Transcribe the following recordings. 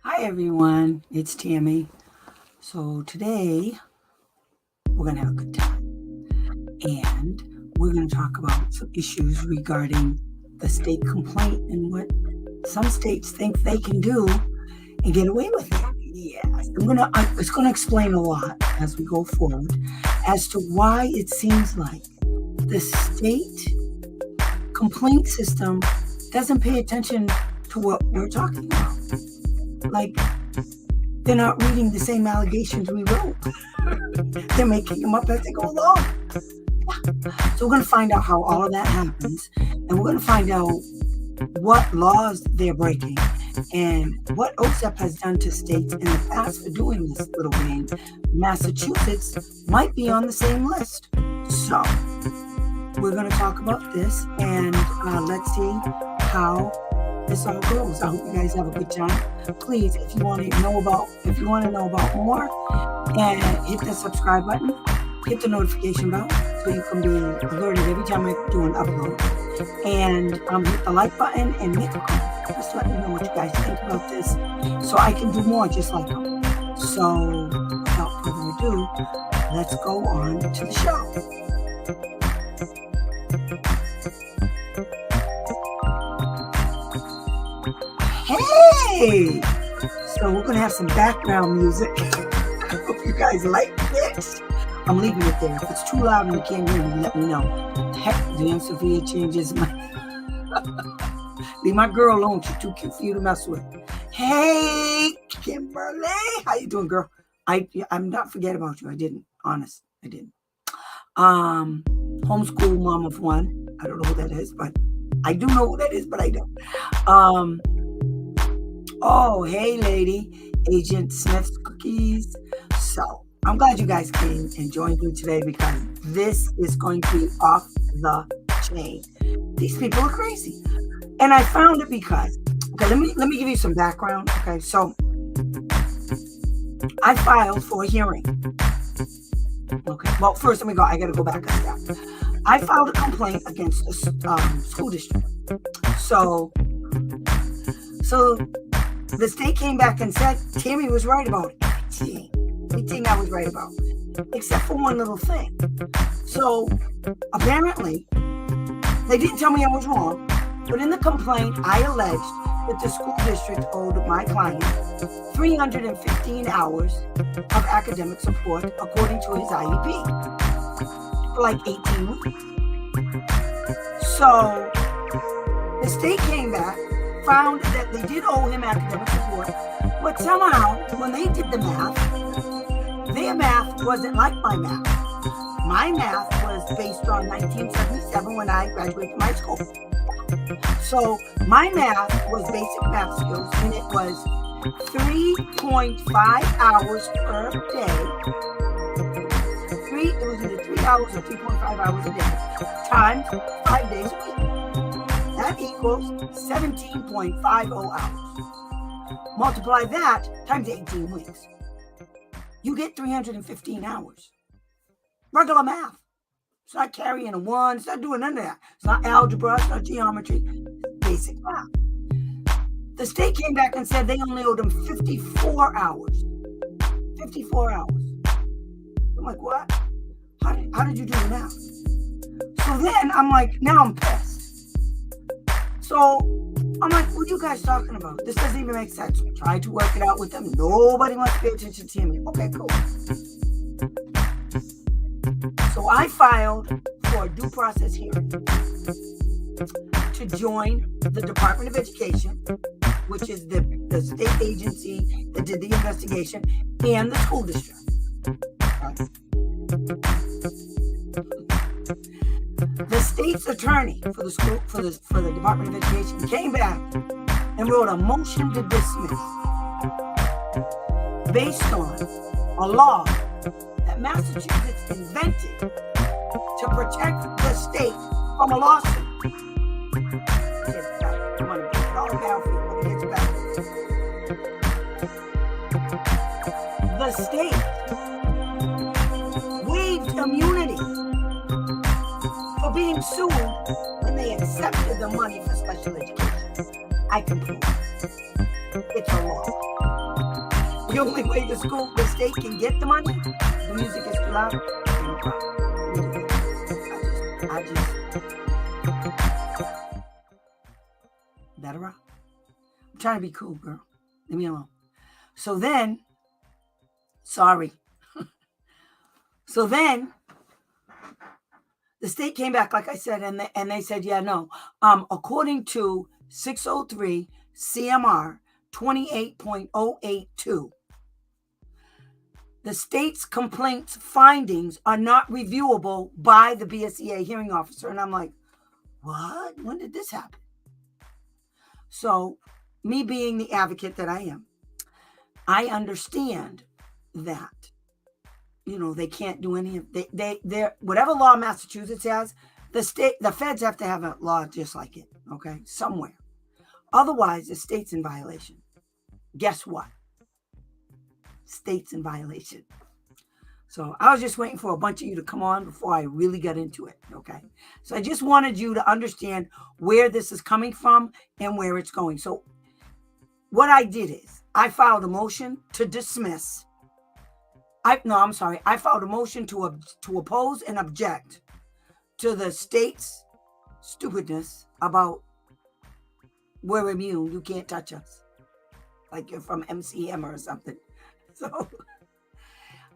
Hi everyone, it's Tammy. So today we're going to have a good time and we're going to talk about some issues regarding the state complaint and what some states think they can do and get away with it. Yes, it's going to explain a lot as we go forward as to why it seems like the state complaint system doesn't pay attention to what we're talking about. Like, they're not reading the same allegations we wrote. They're making them up as they go along. Yeah. So we're going to find out how all of that happens, and we're going to find out what laws they're breaking and what OSEP has done to states in the past for doing this little game. Massachusetts might be on the same list. So we're going to talk about this, and let's see how this all goes. I hope you guys have a good time. Please, if you want to know about more, and hit the subscribe button, hit the notification bell so you can be alerted every time I do an upload. And hit the like button and make a comment. Just let me know what you guys think about this so I can do more just like them. So without further ado, let's go on to the show. Hey! So we're going to have some background music. I hope you guys like this. I'm leaving it there. If it's too loud and you can't hear me, let me know. Heck, the Sophia changes my... Leave my girl alone. She's too cute for you to mess with. Hey, Kimberly. How you doing, girl? I'm not forgetting about you. I didn't. Honest. I didn't. Homeschool mom of one. I don't know who that is, but I do know who that is, but I don't. Oh, hey, lady. Agent Smith's Cookies. So, I'm glad you guys came and joined me today because this is going to be off the chain. These people are crazy. And I found it because, okay, let me give you some background. Okay, so I filed for a hearing. Okay, well, first I got to go back a step. I filed a complaint against the school district. So the state came back and said Tammy was right about everything I was right about, except for one little thing. So apparently, they didn't tell me I was wrong, but in the complaint, I alleged that the school district owed my client 315 hours of academic support according to his IEP for like 18 weeks. So the state came back, found that they did owe him academic support, but somehow, when they did the math, their math wasn't like my math. My math was based on 1977 when I graduated from high school. So my math was basic math skills, and it was 3.5 hours per day. It was either 3 hours or 3.5 hours a day, times 5 days a week. That equals 17.50 hours. Multiply that times 18 weeks. You get 315 hours. Regular math. It's not carrying a one. It's not doing none of that. It's not algebra. It's not geometry. Basic math. The state came back and said they only owed him 54 hours. 54 hours. I'm like, what? How did you do the math? So then I'm like, now I'm pissed. So I'm like, what are you guys talking about? This doesn't even make sense. I tried to work it out with them. Nobody wants to pay attention to me. Okay, cool. So I filed for a due process hearing to join the Department of Education, which is the state agency that did the investigation, and the school district. The state's attorney for the school for the Department of Education came back and wrote a motion to dismiss based on a law that Massachusetts invented to protect the state from a lawsuit. I'm going to break it all down for you when it gets better. The state waived immunity for being sued when they accepted accepted the money for special education. I can prove it. It's a law. The only way the state can get the money, the music is too loud, no problem. I just, better off. I'm trying to be cool, girl. Leave me alone. So then, sorry. So then, the state came back, like I said, and they said, yeah, no. According to 603 CMR 28.082, the state's complaints findings are not reviewable by the BSEA hearing officer. And I'm like, what? When did this happen? So me being the advocate that I am, I understand that, they can't do any of they whatever law Massachusetts has, the feds have to have a law just like it, okay, somewhere. Otherwise, the state's in violation. Guess what? State's in violation. So I was just waiting for a bunch of you to come on before I really got into it, okay? So I just wanted you to understand where this is coming from and where it's going. So what I did is I filed a motion to dismiss. I filed a motion to oppose and object to the state's stupidness about we're immune, you can't touch us, like you're from MCM or something. So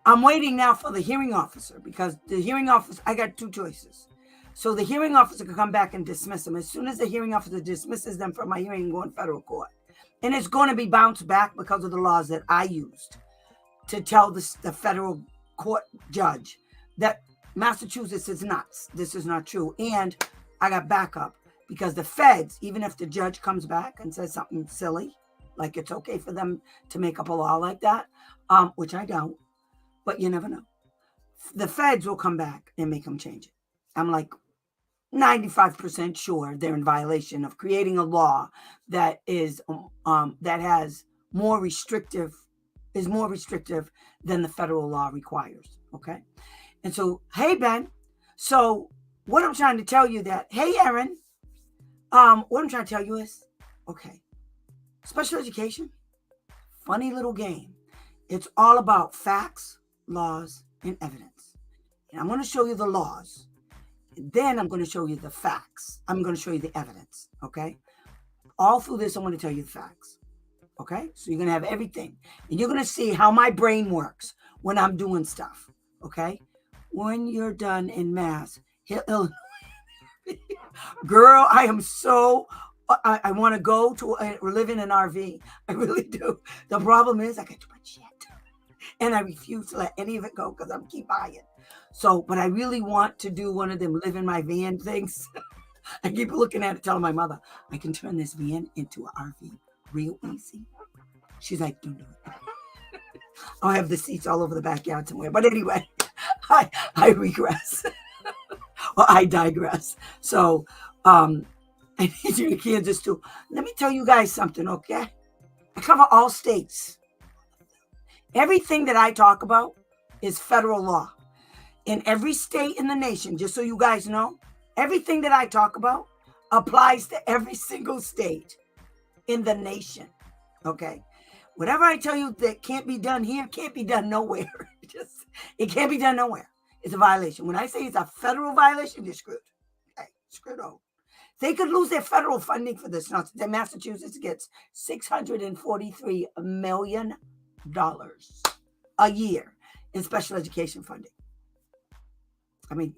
I'm waiting now for the hearing officer, because the hearing officer, I got two choices. So the hearing officer can come back and dismiss them. As soon as the hearing officer dismisses them from my hearing, go in federal court. And it's going to be bounced back because of the laws that I used to tell the federal court judge that Massachusetts is nuts. This is not true. And I got backup, because the feds, even if the judge comes back and says something silly, like it's okay for them to make up a law like that, which I don't, but you never know. The feds will come back and make them change it. I'm like 95% sure they're in violation of creating a law that is that has more restrictive than the federal law requires. Okay. And so, hey, Ben. So what I'm trying to tell you hey, Erin, what I'm trying to tell you is, okay, special education, funny little game. It's all about facts, laws, and evidence. And I'm going to show you the laws. Then I'm going to show you the facts. I'm going to show you the evidence. Okay. All through this, I'm going to tell you the facts. Okay. So you're going to have everything. And you're going to see how my brain works when I'm doing stuff. Okay. When you're done in Mass, girl, I am so, I want to go to live in an RV. I really do. The problem is I got too much shit. And I refuse to let any of it go because I'm keep buying. So, but I really want to do one of them live in my van things. I keep looking at it, telling my mother, I can turn this van into an RV real easy. She's like, don't do it. I'll have the seats all over the backyard somewhere. But anyway, I regress. Well, I digress. So, I need you to Kansas too. Let me tell you guys something, okay? I cover all states. Everything that I talk about is federal law. In every state in the nation, just so you guys know, everything that I talk about applies to every single state in the nation. Okay? Whatever I tell you that can't be done here, can't be done nowhere. It can't be done nowhere. It's a violation. When I say it's a federal violation, you're screwed. Okay, screwed over. They could lose their federal funding for this. Now, Massachusetts gets $643 million a year in special education funding. I mean,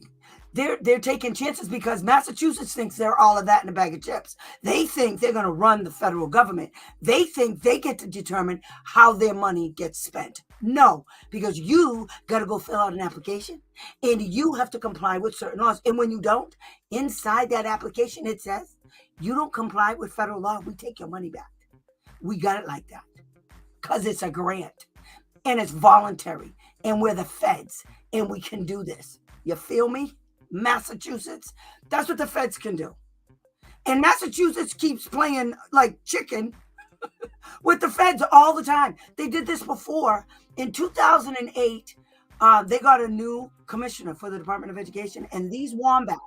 they're taking chances because Massachusetts thinks they're all of that in a bag of chips. They think they're going to run the federal government. They think they get to determine how their money gets spent. No, because you got to go fill out an application and you have to comply with certain laws. And when you don't, inside that application, it says, you don't comply with federal law, we take your money back. We got it like that because it's a grant and it's voluntary and we're the feds and we can do this. You feel me? Massachusetts, that's what the feds can do. And Massachusetts keeps playing like chicken with the feds all the time. They did this before. In 2008, they got a new commissioner for the Department of Education, and these wombats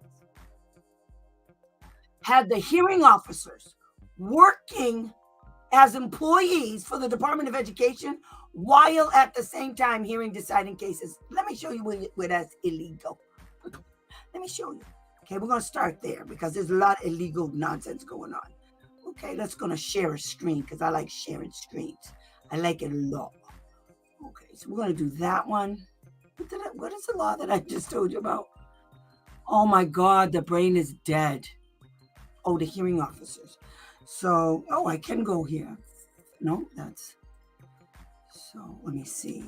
had the hearing officers working as employees for the Department of Education while at the same time hearing deciding cases. Let me show you where that's illegal. Let me show you. Okay, we're going to start there because there's a lot of illegal nonsense going on. Okay, let's going to share a screen because I like sharing screens. I like it a lot. Okay, so we're going to do that one. What is the law that I just told you about? Oh my God, the brain is dead. Oh, the hearing officers. So, oh, I can go here. No, that's, so let me see.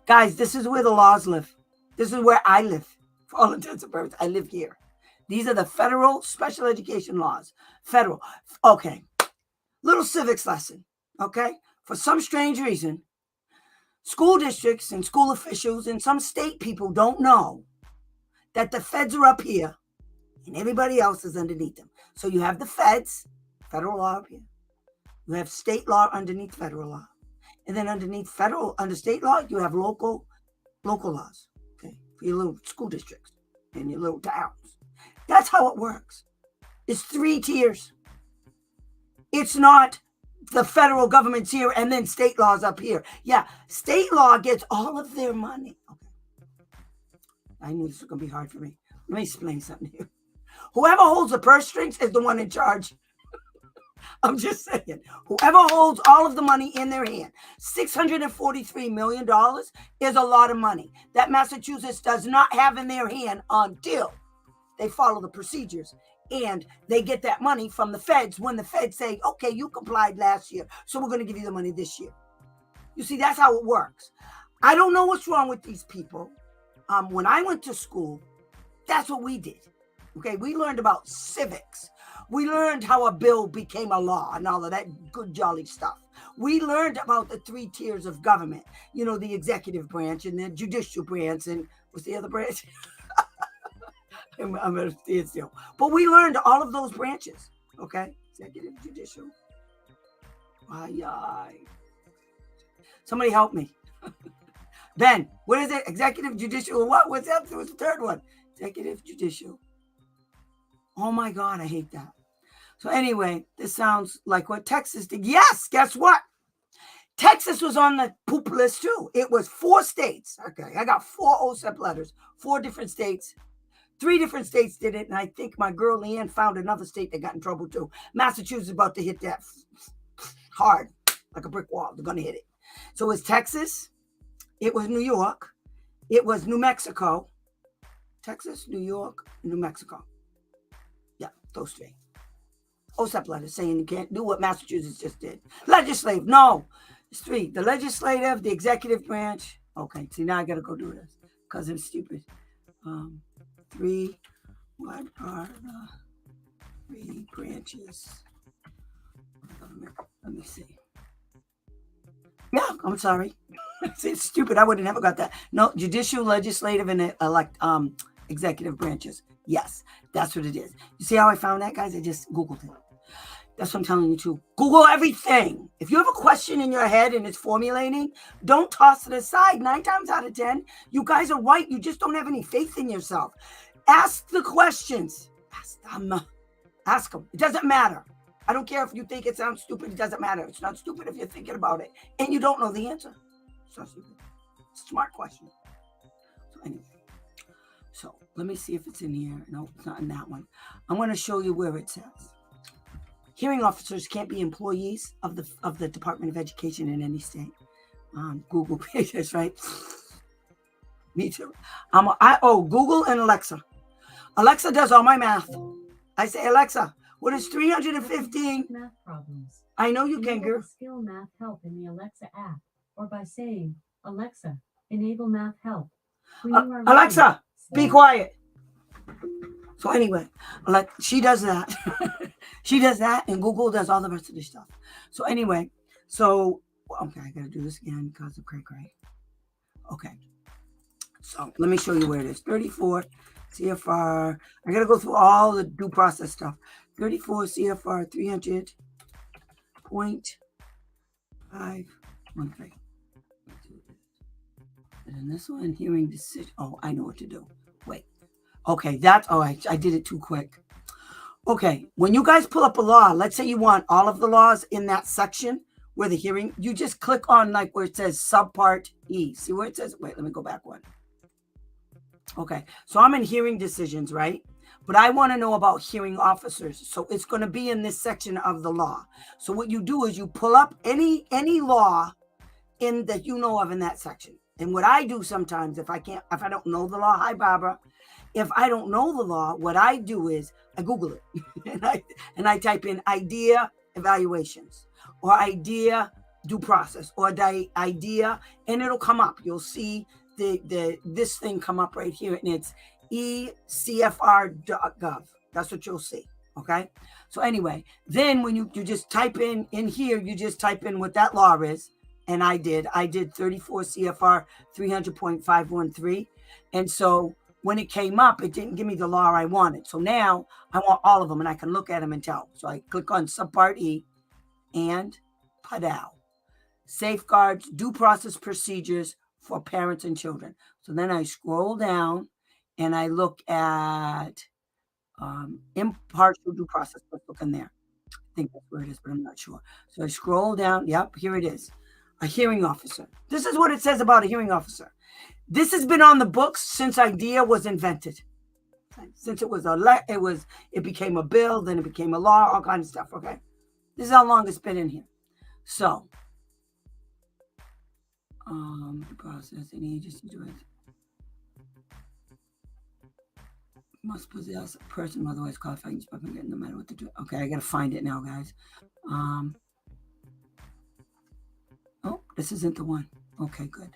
Guys, this is where the laws live. This is where I live. For all intents and purposes, I live here. These are the federal special education laws. Federal. Okay. Little civics lesson. Okay. For some strange reason, school districts and school officials and some state people don't know that the feds are up here and everybody else is underneath them. So you have the feds, federal law up here. You have state law underneath federal law. And then underneath under state law, you have local laws. Okay. For your little school districts and your little towns. That's how it works. It's 3 tiers. It's not the federal government's here and then state laws up here. Yeah, state law gets all of their money. Okay. I knew this was going to be hard for me. Let me explain something here. Whoever holds the purse strings is the one in charge. I'm just saying. Whoever holds all of the money in their hand, $643 million is a lot of money that Massachusetts does not have in their hand until they follow the procedures and they get that money from the feds when the feds say, okay, you complied last year, so we're going to give you the money this year. You see, that's how it works. I don't know what's wrong with these people. When I went to school, that's what we did. Okay, we learned about civics. We learned how a bill became a law and all of that good jolly stuff. We learned about the 3 tiers of government, you know, the executive branch and the judicial branch and what's the other branch? I'm at a standstill. But we learned all of those branches, okay? Executive, judicial. Somebody help me. Ben, what is it? Executive, judicial, what? What's up? There was the third one. Executive, judicial. Oh my God, I hate that. So anyway, this sounds like what Texas did. Yes, guess what? Texas was on the poop list too. It was 4 states. Okay, I got 4 OSEP letters, 4 different states. 3 different states did it, and I think my girl Leanne found another state that got in trouble too. Massachusetts is about to hit that hard, like a brick wall. They're going to hit it. So it was Texas. It was New York. It was New Mexico. Texas, New York, New Mexico. Yeah, those 3. OSEP letters saying you can't do what Massachusetts just did. Legislative, no. It's 3. The legislative, the executive branch. Okay, see, now I got to go do this because I'm stupid. 3, what are the 3 branches? Let me see. Yeah, I'm sorry. It's stupid. I would have never got that. No, judicial, legislative, and executive branches. Yes, that's what it is. You see how I found that, guys? I just Googled it. That's what I'm telling you too. Google everything. If you have a question in your head and it's formulating, don't toss it aside. 9 times out of 10, you guys are right. You just don't have any faith in yourself. Ask the questions. Ask them. It doesn't matter. I don't care if you think it sounds stupid. It doesn't matter. It's not stupid if you're thinking about it and you don't know the answer. It's not stupid. It's a smart question. So anyway. So let me see if it's in here. No, it's not in that one. I'm going to show you where it says. Hearing officers can't be employees of the Department of Education in any state. Google pages, right? Me too. Google and Alexa. Alexa does all my math. I say, Alexa, what is 315? Math problems. I know you can, girl. Skill math help in the Alexa app, or by saying, Alexa, enable math help. Alexa, be quiet. So anyway, she does that. She does that, and Google does all the rest of this stuff. So anyway, okay, I got to do this again because of cray. Okay. So let me show you where it is. 34 CFR. I got to go through all the due process stuff. 34 CFR 300.513. And then this one, hearing decision. Oh, I know what to do. Wait. Okay, I did it too quick. Okay, when you guys pull up a law, let's say you want all of the laws in that section where the hearing, you just click on like where it says subpart E. See where it says, wait, let me go back one. Okay, so I'm in hearing decisions, right? But I want to know about hearing officers. So it's going to be in this section of the law. So what you do is you pull up any law in that you know of in that section. And what I do sometimes, if I don't know the law, hi Barbara, if I don't know the law, what I do is I Google it and I type in idea evaluations or idea due process or idea, and it'll come up. You'll see this thing come up right here, and it's ecfr.gov. That's what you'll see. Okay. So anyway, then when you just type in here, you just type in what that law is. And I did 34 CFR 300.513. And so when it came up, it didn't give me the law I wanted. So now I want all of them and I can look at them and tell. So I click on subpart E and PADAL. Safeguards, due process procedures for parents and children. So then I scroll down and I look at impartial due process. Let's look in there. I think that's where it is, but I'm not sure. So I scroll down. Yep, here it is. A hearing officer. This is what it says about a hearing officer. This has been on the books since IDEA was invented. Since it became a bill, then it became a law, all kinds of stuff. Okay, this is how long it's been in here. So, the process any agency must possess a person otherwise qualified no matter what to do. Okay, I gotta find it now, guys. Oh, this isn't the one. Okay, good.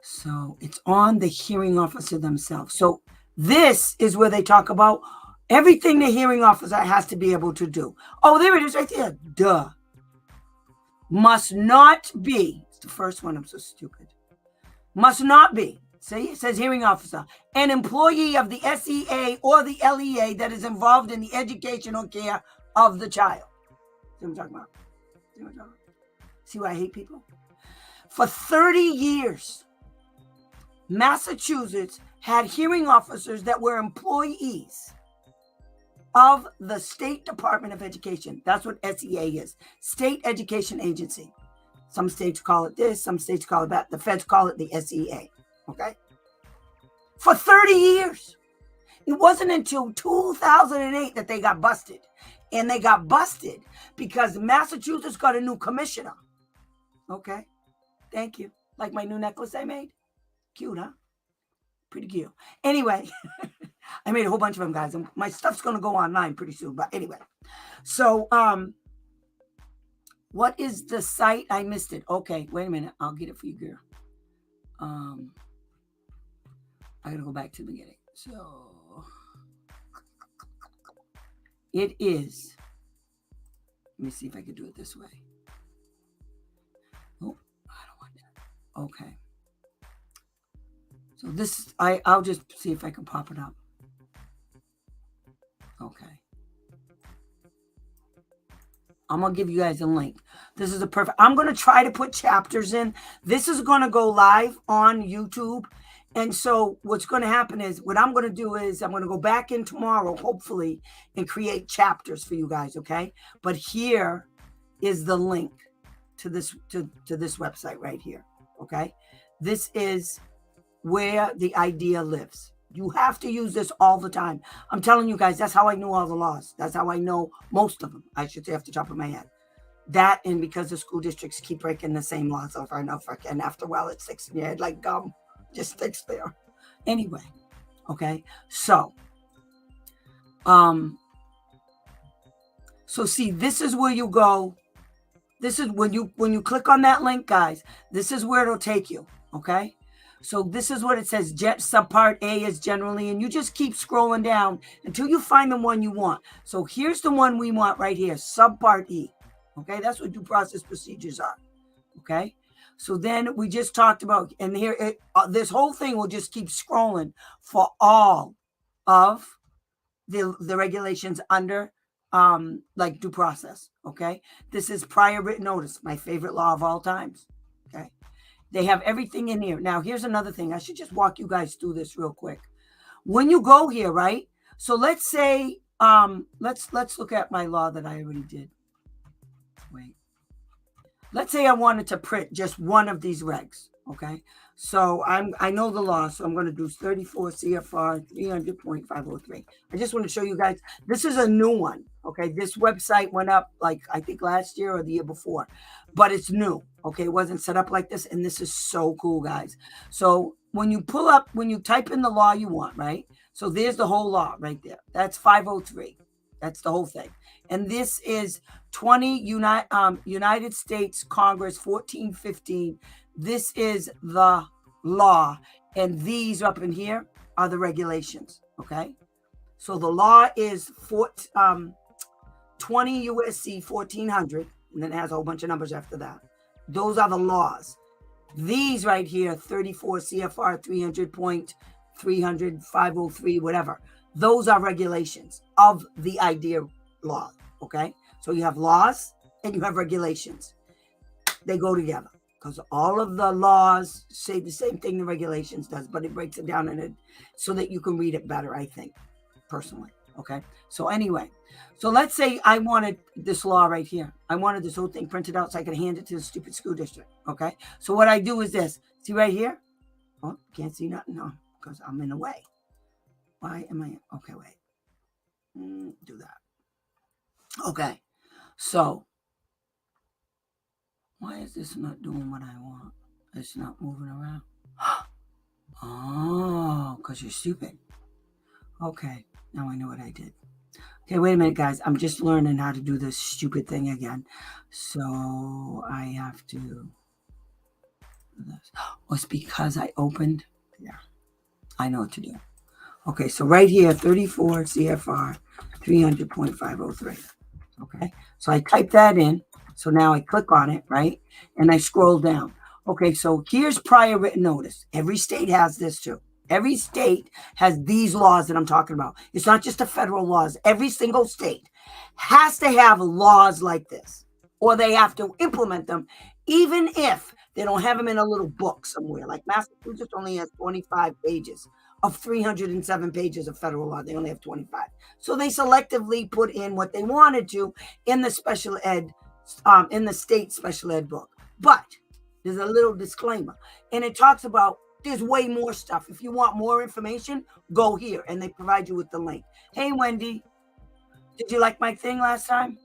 So it's on the hearing officer themselves. So this is where they talk about everything the hearing officer has to be able to do. Oh, there it is right there. Duh. Must not be. It's the first one. I'm so stupid. Must not be. See, it says hearing officer. An employee of the SEA or the LEA that is involved in the educational care of the child. See what I'm talking about? See why I hate people? For 30 years, Massachusetts had hearing officers that were employees of the State Department of Education. That's what SEA is, State Education Agency. Some states call it this, some states call it that. The feds call it the SEA, okay? For 30 years. It wasn't until 2008 that they got busted. And they got busted because Massachusetts got a new commissioner. Okay, thank you. Like my new necklace I made? Cute, huh? Pretty cute. Anyway, I made a whole bunch of them, guys. My stuff's going to go online pretty soon. But anyway, so what is the site? I missed it. Okay, wait a minute. I'll get it for you, girl. I got to go back to the beginning. So it is. Let me see if I can do it this way. Oh, I don't want that. Okay. So this, I'll just see if I can pop it up. Okay. I'm going to give you guys a link. This is a perfect, I'm going to try to put chapters in. This is going to go live on YouTube. And so what's going to happen is, what I'm going to do is I'm going to go back in tomorrow, hopefully, and create chapters for you guys, okay? But here is the link to this website right here, okay? This is where the idea lives. You have to use this all the time. I'm telling you guys, that's how I knew all the laws. That's how I know most of them, I should say, off the top of my head. That, and because the school districts keep breaking the same laws over and over again, after a while it sticks in your head like gum. Just sticks there. Anyway, okay. So see, this is where you go. This is when you click on that link, guys. This is where it'll take you. Okay. So this is what it says. Subpart A is generally, and you just keep scrolling down until you find the one you want. So here's the one we want right here. Subpart E. Okay. That's what due process procedures are. Okay. So then we just talked about, and here, this whole thing will just keep scrolling for all of the regulations under like due process. Okay. This is prior written notice, my favorite law of all times. Okay. They have everything in here. Now, here's another thing. I should just walk you guys through this real quick. When you go here, right? So let's say let's look at my law that I already did. Wait. Let's say I wanted to print just one of these regs. Okay. So I know the law, so I'm going to do 34 CFR 300.503. I just want to show you guys. This is a new one. Okay. This website went up like I think last year or the year before, but it's new. Okay. It wasn't set up like this. And this is so cool, guys. So when you type in the law you want, right? So there's the whole law right there. That's 503. That's the whole thing. And this is 20 United States Congress 1415. This is the law. And these up in here are the regulations. Okay. So the law is 20 USC 1400. And then it has a whole bunch of numbers after that. Those are the laws. These right here, 34 CFR 300.300, 503, whatever. Those are regulations of the IDEA law. Okay. So you have laws and you have regulations. They go together because all of the laws say the same thing the regulations does, but it breaks it down in it so that you can read it better, I think, personally. Okay. So anyway, so let's say I wanted this law right here. I wanted this whole thing printed out so I could hand it to the stupid school district. Okay. So what I do is this. See right here? Oh, can't see nothing. No, because I'm in the way. Why am I? Okay, wait. Do that. Okay. So why is this not doing what I want? It's not moving around. Oh, because you're stupid. Okay. Now I know what I did. Okay, wait a minute, guys. I'm just learning how to do this stupid thing again. So I have to do this. Oh, it's because I opened. Yeah. I know what to do. Okay, so right here, 34 CFR 300.503. Okay, so I type that in. So now I click on it, right? And I scroll down. Okay, so here's prior written notice. Every state has this too. Every state has these laws that I'm talking about. It's not just the federal laws. Every single state has to have laws like this, or they have to implement them, even if they don't have them in a little book somewhere. Like Massachusetts only has 25 pages of 307 pages of federal law. They only have 25. So they selectively put in what they wanted to in the special ed, in the state special ed book. But there's a little disclaimer. And it talks about there's way more stuff. If you want more information, go here. And they provide you with the link. Hey, Wendy, did you like my thing last time?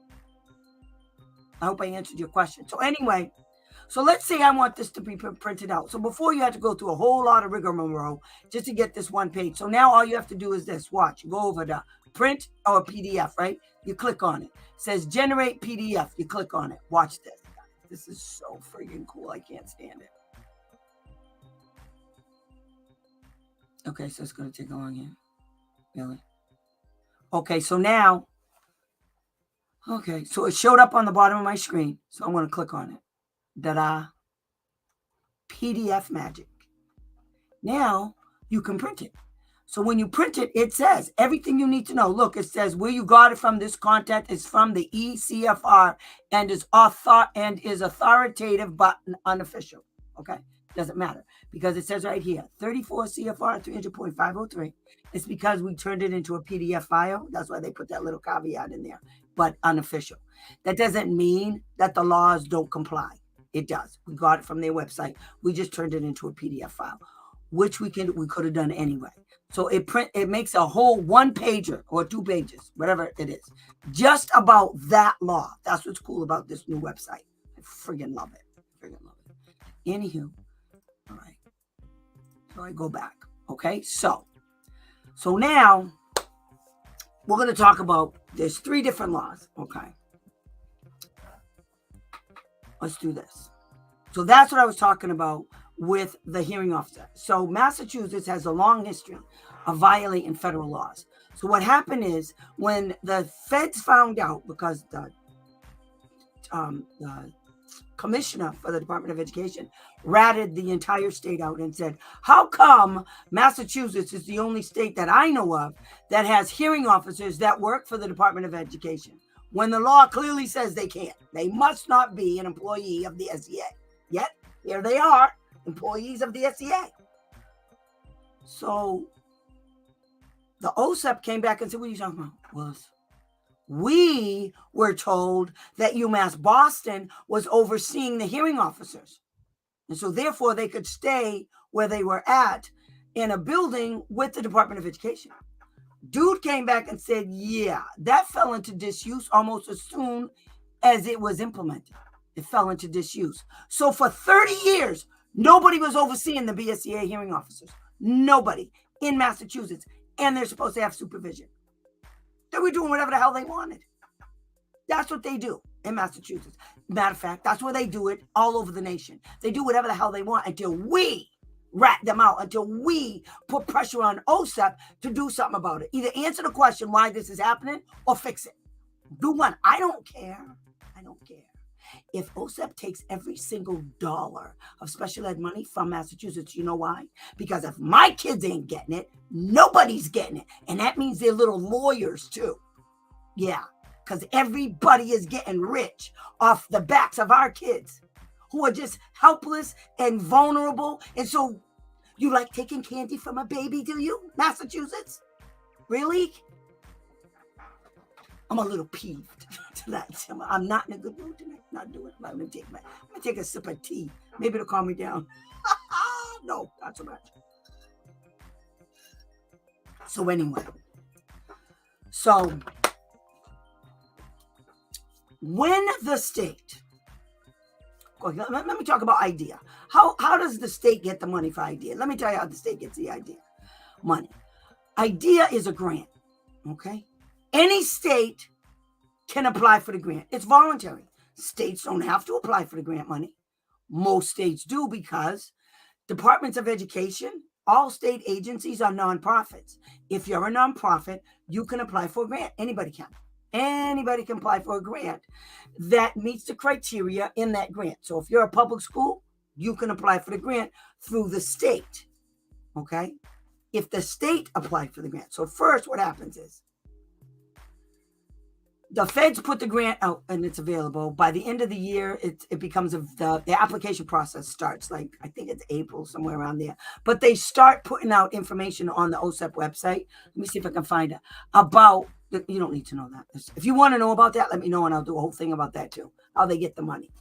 I hope I answered your question. So anyway, so let's say I want this to be printed out. So before you had to go through a whole lot of rigmarole just to get this one page. So now all you have to do is this. Watch. Go over to print or PDF, right? You click on it. It says generate PDF. You click on it. Watch this. This is so freaking cool. I can't stand it. Okay, so it's going to take a long here. Really? Okay, so now, okay, so it showed up on the bottom of my screen. So I'm going to click on it. Ta-da. PDF magic. Now you can print it. So when you print it, it says everything you need to know. Look, it says where you got it from. This content is from the ECFR and is authoritative but unofficial. Okay, doesn't matter because it says right here 34 CFR 300.503. It's because we turned it into a PDF file. That's why they put that little caveat in there, but unofficial. That doesn't mean that the laws don't comply. It does. We got it from their website. We just turned it into a PDF file, which we could have done anyway. So it makes a whole 1 pager or 2 pages, whatever it is, just about that law. That's what's cool about this new website. I friggin' love it. Anywho, all right. So I go back. Okay, so now we're going to talk about, there's 3 different laws. Okay. Let's do this. So that's what I was talking about with the hearing officer. So Massachusetts has a long history of violating federal laws. So what happened is when the feds found out, because the commissioner for the Department of Education ratted the entire state out and said, how come Massachusetts is the only state that I know of that has hearing officers that work for the Department of Education, when the law clearly says they can't? They must not be an employee of the SEA. Yet, here they are, employees of the SEA. So the OSEP came back and said, what are you talking about, Willis? We were told that UMass Boston was overseeing the hearing officers. And so therefore they could stay where they were at in a building with the Department of Education. Dude came back and said, yeah, that fell into disuse almost as soon as it was implemented. It fell into disuse. So for 30 years, nobody was overseeing the BSEA hearing officers. Nobody in Massachusetts. And they're supposed to have supervision. They were doing whatever the hell they wanted. That's what they do in Massachusetts. Matter of fact, that's where they do it all over the nation. They do whatever the hell they want until we rat them out, until we put pressure on OSEP to do something about it. Either answer the question why this is happening or fix it. Do one. I don't care. I don't care. If OSEP takes every single dollar of special ed money from Massachusetts, you know why? Because if my kids ain't getting it, nobody's getting it. And that means they're little lawyers too. Yeah, because everybody is getting rich off the backs of our kids who are just helpless and vulnerable. And so you like taking candy from a baby, do you, Massachusetts? Really? I'm a little peeved tonight. I'm not in a good mood tonight. Not doing it. I'm gonna take a sip of tea. Maybe it'll calm me down. No, not so much. So anyway, when the state, let me talk about IDEA. How does the state get the money for IDEA? Let me tell you how the state gets the IDEA money. IDEA is a grant, okay? Any state can apply for the grant. It's voluntary. States don't have to apply for the grant money. Most states do because departments of education, all state agencies are nonprofits. If you're a nonprofit, you can apply for a grant. Anybody can. Anybody can apply for a grant that meets the criteria in that grant. So if you're a public school, you can apply for the grant through the state, okay? If the state applied for the grant. So first what happens is the feds put the grant out and it's available. By the end of the year, it becomes the application process starts, like I think it's April, somewhere around there. But they start putting out information on the OSEP website. Let me see if I can find it about, you don't need to know that. If you want to know about that, let me know and I'll do a whole thing about that too, how they get the money.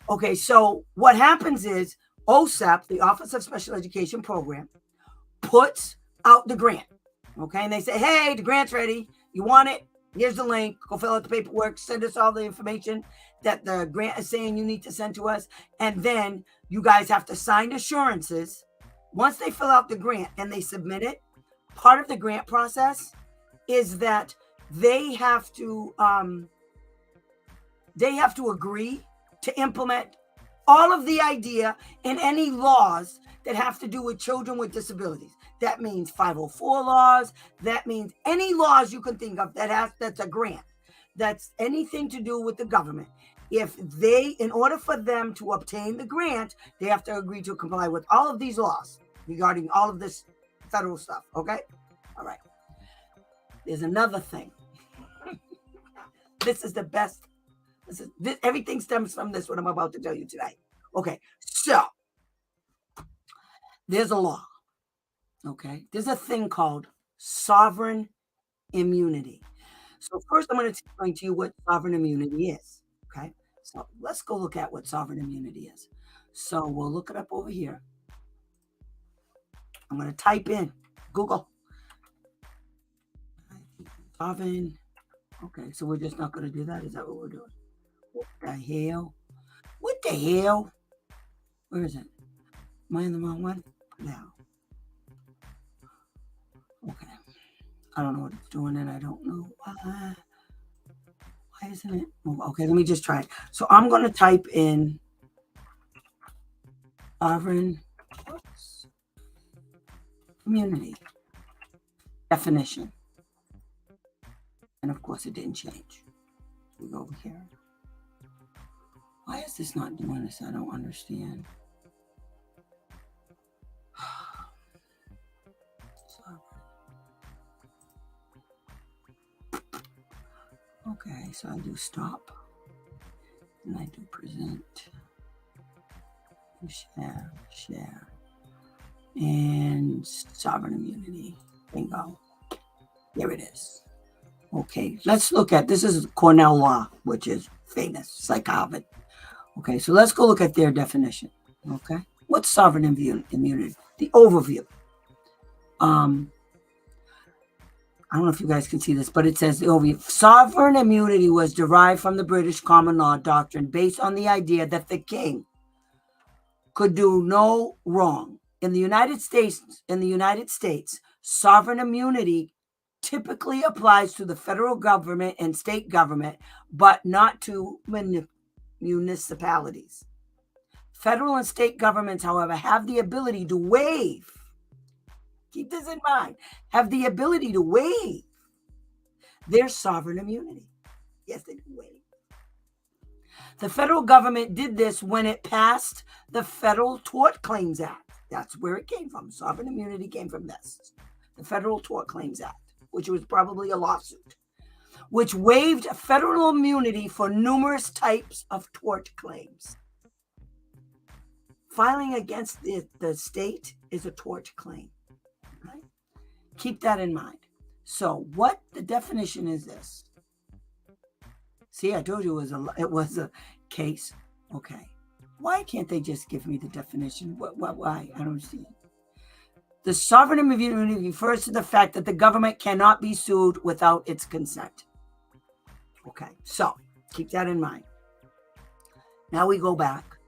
Okay, so what happens is OSEP, the Office of Special Education Program, puts out the grant. Okay, and they say, hey, the grant's ready. You want it? Here's the link. Go fill out the paperwork. Send us all the information that the grant is saying you need to send to us. And then you guys have to sign assurances. Once they fill out the grant and they submit it, part of the grant process is that they have to agree to implement all of the IDEA and any laws that have to do with children with disabilities. That means 504 laws. That means any laws you can think of that's a grant. That's anything to do with the government. If they, in order for them to obtain the grant, they have to agree to comply with all of these laws regarding all of this federal stuff. Okay? All right. There's another thing. This is the best. Everything stems from this, what I'm about to tell you tonight. Okay. So there's a law. Okay, there's a thing called sovereign immunity. So first I'm going to explain to you what sovereign immunity is. Okay, so let's go look at what sovereign immunity is. So we'll look it up over here. I'm going to type in Google. Sovereign. Okay, so we're just not going to do that. Is that what we're doing? What the hell? What the hell? Where is it? Am I in the wrong one? No. Okay. I don't know what it's doing and I don't know why. Why isn't it? Okay, let me just try it. So I'm going to type in sovereign immunity definition. And of course it didn't change. We go over here. Why is this not doing this? I don't understand. Okay, so I do stop, and I do present, share, and sovereign immunity. Bingo. There it is. Okay, let's look at, this is Cornell Law, which is famous. It's like Harvard. Okay, so let's go look at their definition. Okay, what's sovereign immunity? The overview. I don't know if you guys can see this, but it says the overview. Sovereign immunity was derived from the British common law doctrine based on the idea that the king could do no wrong. In the United States, sovereign immunity typically applies to the federal government and state government, but not to municipalities. Federal and state governments, however, have the ability to waive, keep this in mind, have the ability to waive their sovereign immunity. Yes, they can waive. The federal government did this when it passed the Federal Tort Claims Act. That's where it came from. Sovereign immunity came from this, the Federal Tort Claims Act, which was probably a lawsuit, which waived federal immunity for numerous types of tort claims. Filing against the state is a tort claim. Right? Keep that in mind. So what the definition is this? See, I told you it was a case. Okay. Why can't they just give me the definition? Why? I don't understand. The sovereign immunity refers to the fact that the government cannot be sued without its consent. Okay, so keep that in mind. Now we go back,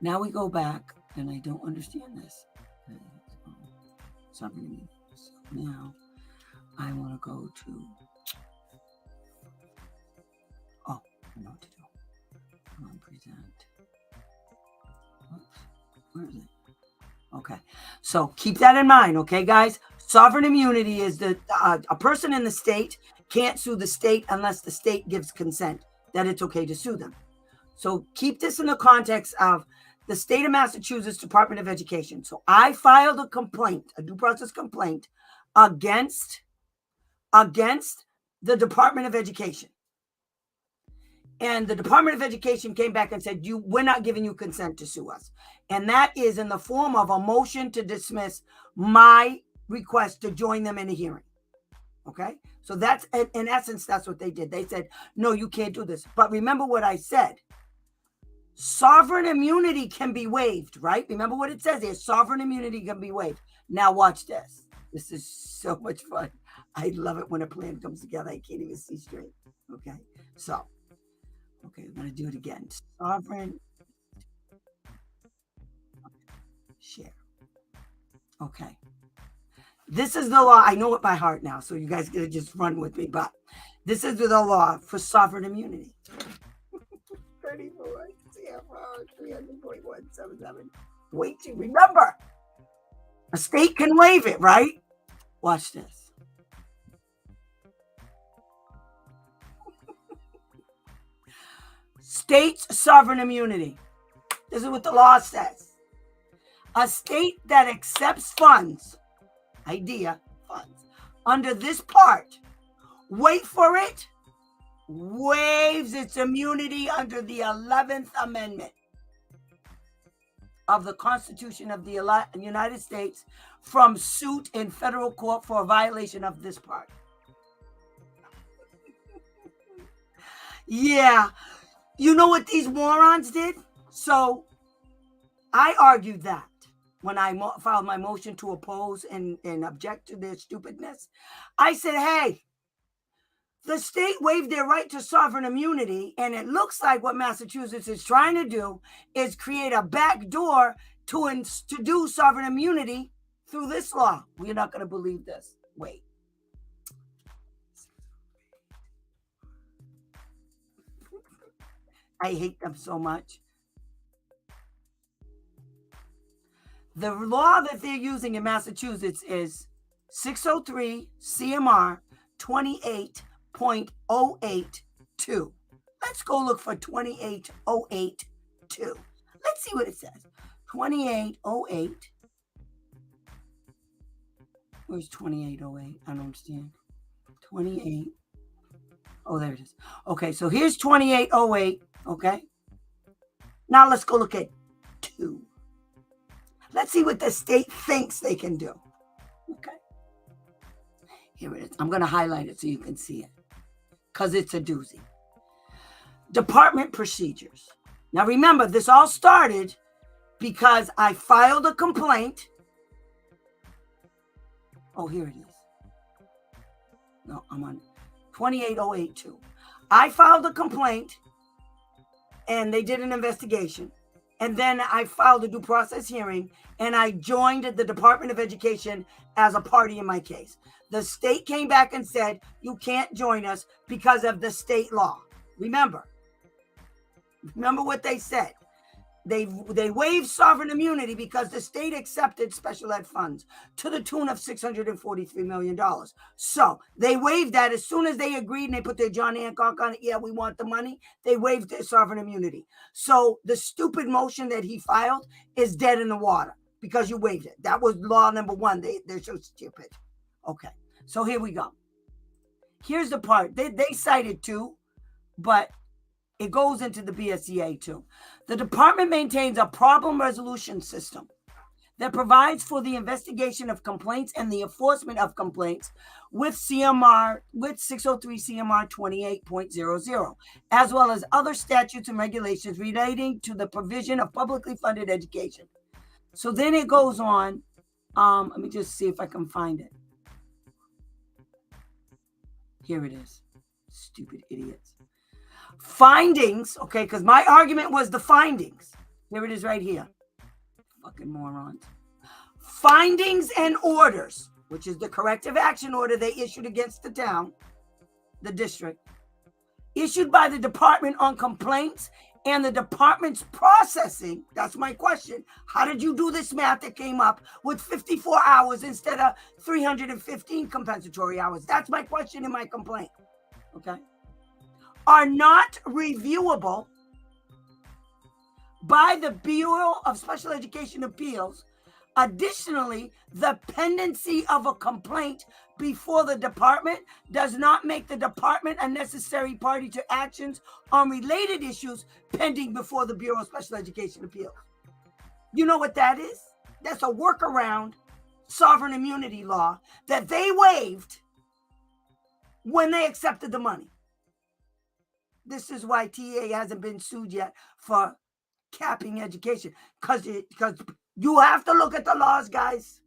and I don't understand this. Sovereign immunity. So now I want to go to, I know what to do. Come on, present. Oops, where is it? Okay, so keep that in mind, okay, guys? Sovereign immunity is that a person in the state can't sue the state unless the state gives consent that it's okay to sue them. So keep this in the context of the state of Massachusetts Department of Education. So I filed a complaint, a due process complaint, against the Department of Education. And the Department of Education came back and said, we're not giving you consent to sue us. And that is in the form of a motion to dismiss my request to join them in a hearing. Okay? So that's, in essence, that's what they did. They said, no, you can't do this. But remember what I said. Sovereign immunity can be waived, right? Remember what it says here. Sovereign immunity can be waived. Now watch this. This is so much fun. I love it when a plan comes together. I can't even see straight. Okay? So. Okay, we're going to do it again. Sovereign. Share. Okay. This is the law. I know it by heart now, so you guys going to just run with me. But this is the law for sovereign immunity. 34 CFR 300.177. Wait to remember. A state can waive it, right? Watch this. State's sovereign immunity. This is what the law says. A state that accepts funds under this part, wait for it, waives its immunity under the 11th Amendment of the Constitution of the United States from suit in federal court for a violation of this part. Yeah. You know what these morons did? So I argued that when I filed my motion to oppose and object to their stupidness. I said, hey, the state waived their right to sovereign immunity, and it looks like what Massachusetts is trying to do is create a back door to do sovereign immunity through this law. We're not going to believe this. Wait. I hate them so much. The law that they're using in Massachusetts is 603 CMR 28.082. Let's go look for 28.082. Let's see what it says. 28.08. Where's 28.08? I don't understand. 28. Oh, there it is. Okay, so here's 28.08. Okay. Now let's go look at 2. Let's see what the state thinks they can do. Okay. Here it is. I'm going to highlight it so you can see it because it's a doozy. Department procedures. Now remember, this all started because I filed a complaint. Oh, here it is. No, I'm on 28082. I filed a complaint and they did an investigation. And then I filed a due process hearing and I joined the Department of Education as a party in my case. The state came back and said, you can't join us because of the state law. Remember what they said. They waived sovereign immunity because the state accepted special ed funds to the tune of $643 million. So they waived that as soon as they agreed and they put their John Hancock on it. Yeah, we want the money. They waived their sovereign immunity. So the stupid motion that he filed is dead in the water because you waived it. That was law number one. They're so stupid. Okay, so here we go. Here's the part. They cited two, but it goes into the BSEA too. The department maintains a problem resolution system that provides for the investigation of complaints and the enforcement of complaints with 603 CMR 28.00, as well as other statutes and regulations relating to the provision of publicly funded education. So then it goes on. Let me just see if I can find it. Here it is. Stupid idiots. Findings, okay, because my argument was the findings. Here it is right here. Fucking morons. Findings and orders, which is the corrective action order they issued against the town, the district, issued by the department on complaints and the department's processing. That's my question. How did you do this math that came up with 54 hours instead of 315 compensatory hours? That's my question in my complaint, okay? Are not reviewable by the Bureau of Special Education Appeals. Additionally, the pendency of a complaint before the department does not make the department a necessary party to actions on related issues pending before the Bureau of Special Education Appeals. You know what that is? That's a workaround sovereign immunity law that they waived when they accepted the money. This is why TA hasn't been sued yet for capping education, because you have to look at the laws, guys.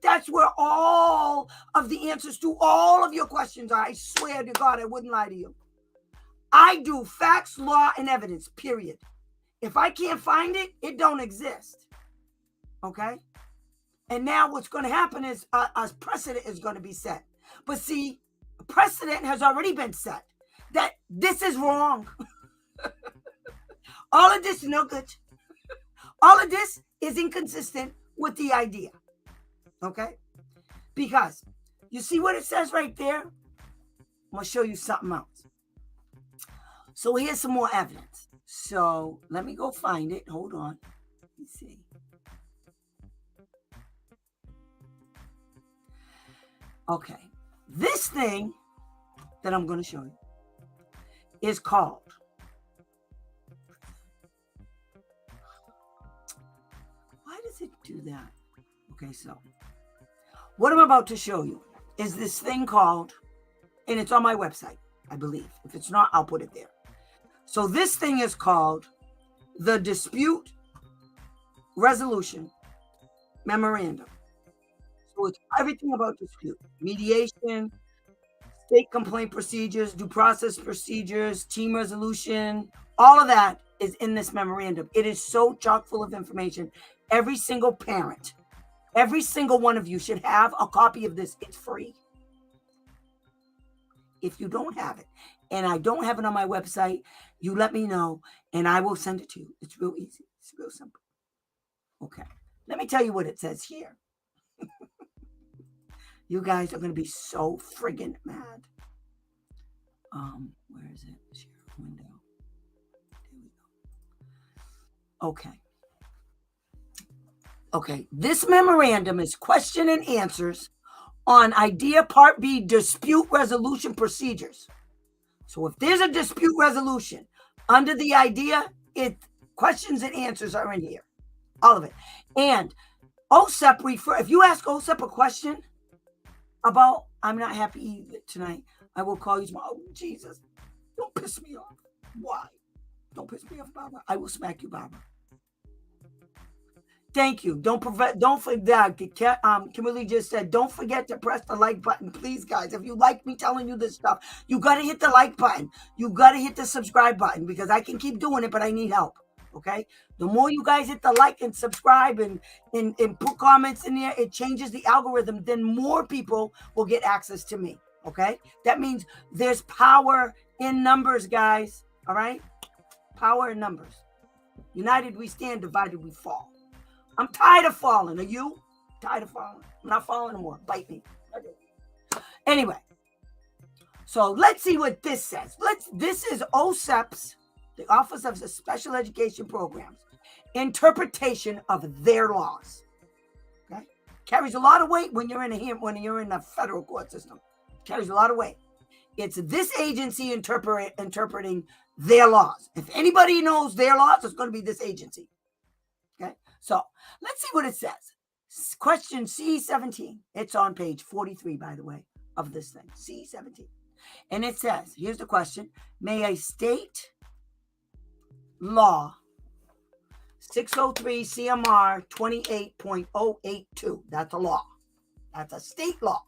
That's where all of the answers to all of your questions are. I swear to God, I wouldn't lie to you. I do facts, law, and evidence, period. If I can't find it, it don't exist. Okay? And now what's going to happen is a precedent is going to be set. But see, a precedent has already been set. That this is wrong. All of this is no good. All of this is inconsistent with the idea. Okay? Because you see what it says right there? I'm going to show you something else. So here's some more evidence. So let me go find it. Hold on. Let me see. Okay. This thing that I'm going to show you is called why does it do that? Okay, so what I'm about to show you is this thing called, and it's on my website, I believe. If it's not, I'll put it there. So this thing is called the Dispute Resolution Memorandum. So it's everything about dispute, mediation, state complaint procedures, due process procedures, team resolution, all of that is in this memorandum. It is so chock full of information. Every single parent, every single one of you should have a copy of this. It's free. If you don't have it, and I don't have it on my website, you let me know and I will send it to you. It's real easy. It's real simple. Okay. Let me tell you what it says here. You guys are going to be so friggin' mad. Where is it? Share window. There we go. Okay. Okay. This memorandum is question and answers on IDEA Part B dispute resolution procedures. So if there's a dispute resolution under the IDEA, questions and answers are in here. All of it. And OSEP if you ask OSEP a question about I'm not happy tonight. I will call you tomorrow. Oh, Jesus, don't piss me off. Why? Don't piss me off, Barbara. I will smack you, Barbara. Thank you. Don't forget. Kimberly just said, don't forget to press the like button, please, guys. If you like me telling you this stuff, you got to hit the like button. You got to hit the subscribe button because I can keep doing it, but I need help. Okay. The more you guys hit the like and subscribe and put comments in there, it changes the algorithm. Then more people will get access to me. Okay. That means there's power in numbers, guys. All right. Power in numbers. United we stand, divided we fall. I'm tired of falling. Are you? Tired of falling? I'm not falling anymore. Bite me. Anyway, so let's see what this says. This is OSEP's, the Office of Special Education Programs, interpretation of their laws. Okay, carries a lot of weight when you're in a federal court system. Carries a lot of weight. It's this agency interpreting their laws. If anybody knows their laws, it's going to be this agency. Okay, so let's see what it says. Question C17. It's on page 43, by the way, of this thing. C17. And it says, here's the question. May a state law 603 CMR 28.082. That's a law. That's a state law.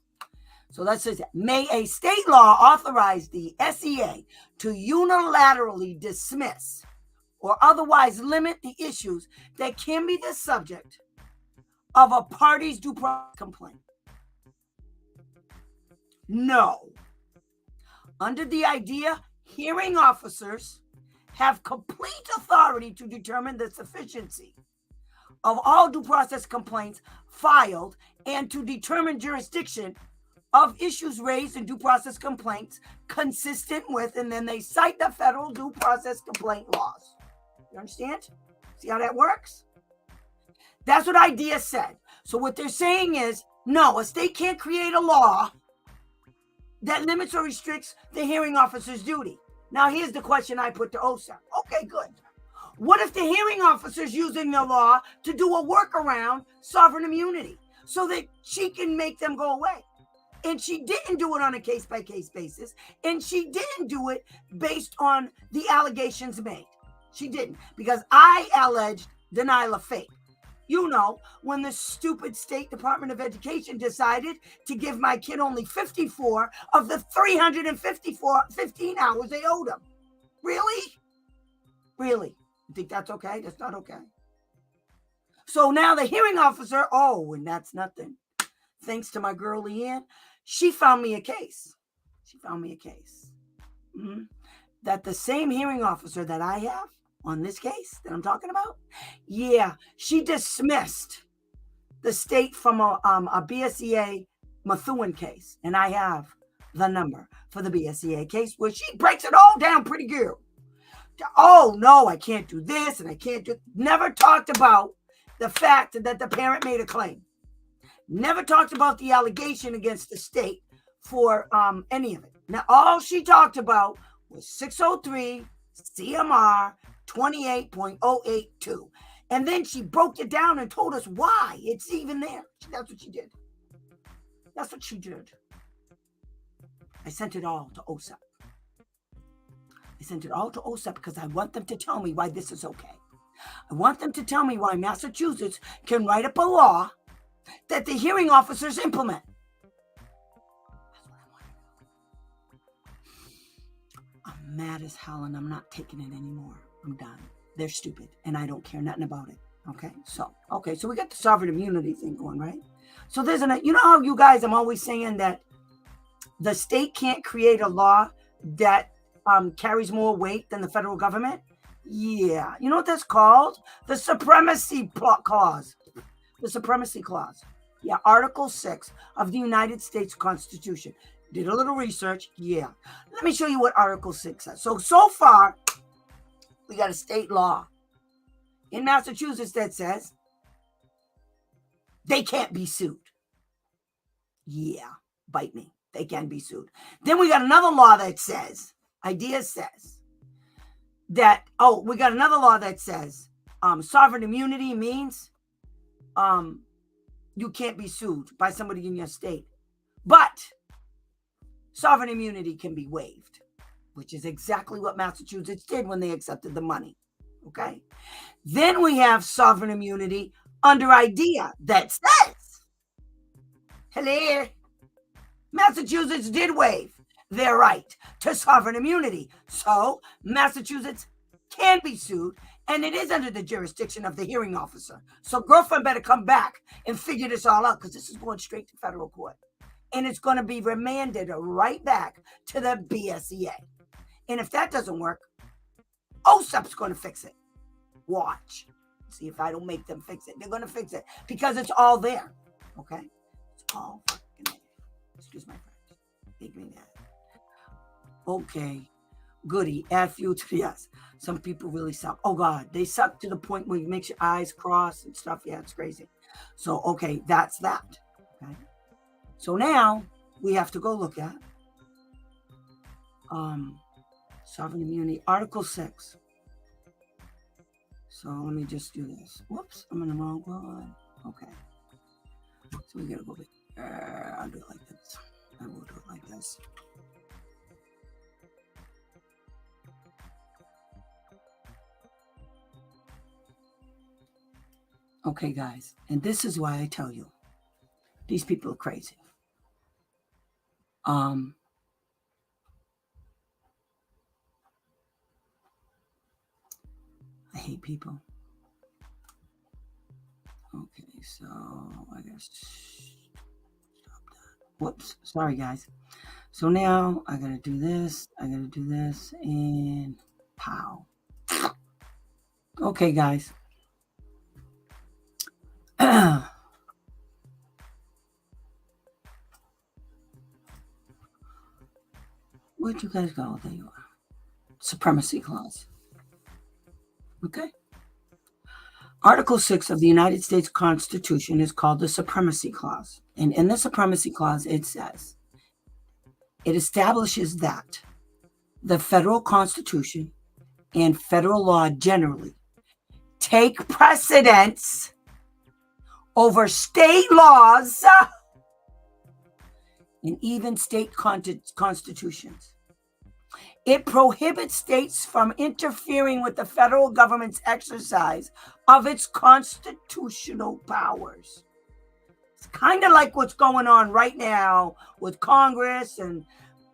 So that says, may a state law authorize the SEA to unilaterally dismiss or otherwise limit the issues that can be the subject of a party's due process complaint? No. Under the idea, hearing officers have complete authority to determine the sufficiency of all due process complaints filed and to determine jurisdiction of issues raised in due process complaints consistent with, and then they cite the federal due process complaint laws. You understand? See how that works? That's what IDEA said. So what they're saying is, no, a state can't create a law that limits or restricts the hearing officer's duty. Now, here's the question I put to OSEP. Okay, good. What if the hearing officer's using the law to do a workaround sovereign immunity so that she can make them go away? And she didn't do it on a case-by-case basis, and she didn't do it based on the allegations made. She didn't, because I alleged denial of faith. You know, when the stupid State Department of Education decided to give my kid only 54 of the 15 hours they owed him. Really? Really? You think that's okay? That's not okay. So now the hearing officer, and that's nothing. Thanks to my girl Leanne, she found me a case. That the same hearing officer that I have on this case that I'm talking about, she dismissed the state from a BSEA Methuen case. And I have the number for the BSEA case where she breaks it all down pretty good. Oh, no, I can't do this and I can't do... Never talked about the fact that the parent made a claim. Never talked about the allegation against the state for any of it. Now, all she talked about was 603 CMR 28.082. And then she broke it down and told us why it's even there. That's what she did. I sent it all to OSEP. Because I want them to tell me why this is okay. I want them to tell me why Massachusetts can write up a law that the hearing officers implement. That's what I want to know. I'm mad as hell and I'm not taking it anymore. I'm done. They're stupid and I don't care nothing about it. Okay, so we got the sovereign immunity thing going, right? So there's you know how you guys, I'm always saying that the state can't create a law that carries more weight than the federal government? Yeah. You know what that's called? The supremacy clause. The supremacy clause. Yeah, Article 6 of the United States Constitution. Did a little research. Yeah. Let me show you what Article 6 says. So far, we got a state law in Massachusetts that says they can't be sued. Yeah, bite me. They can be sued. Then we got another law that says, IDEA says, that, we got another law that says sovereign immunity means you can't be sued by somebody in your state. But sovereign immunity can be waived, which is exactly what Massachusetts did when they accepted the money. Okay. Then we have sovereign immunity under IDEA that says, hello, Massachusetts did waive their right to sovereign immunity. So Massachusetts can be sued, and it is under the jurisdiction of the hearing officer. So girlfriend better come back and figure this all out, because this is going straight to federal court. And it's going to be remanded right back to the BSEA. And if that doesn't work, OSEP's going to fix it. Watch. See if I don't make them fix it. They're going to fix it because it's all there. Okay? It's all fucking there. Excuse my French. Make me mad. Okay. Goody. Add fuel to the yes. Some people really suck. Oh, God. They suck to the point where it makes your eyes cross and stuff. Yeah, it's crazy. So, okay, that's that. Okay? So now we have to go look at sovereign immunity, Article 6. So let me just do this. Whoops, I'm in the wrong one. Okay. So we gotta go back. I'll do it like this. I will do it like this. Okay, guys. And this is why I tell you, these people are crazy. I hate people. Okay, so I guess stop that. Whoops, sorry guys. So now I gotta do this, and pow. Okay, guys. Where'd you guys go? There you are. Supremacy Clause. Okay. Article 6 of the United States Constitution is called the Supremacy Clause. And in the Supremacy Clause, it says, it establishes that the federal Constitution and federal law generally take precedence over state laws and even state constitutions. It prohibits states from interfering with the federal government's exercise of its constitutional powers. It's kind of like what's going on right now with Congress and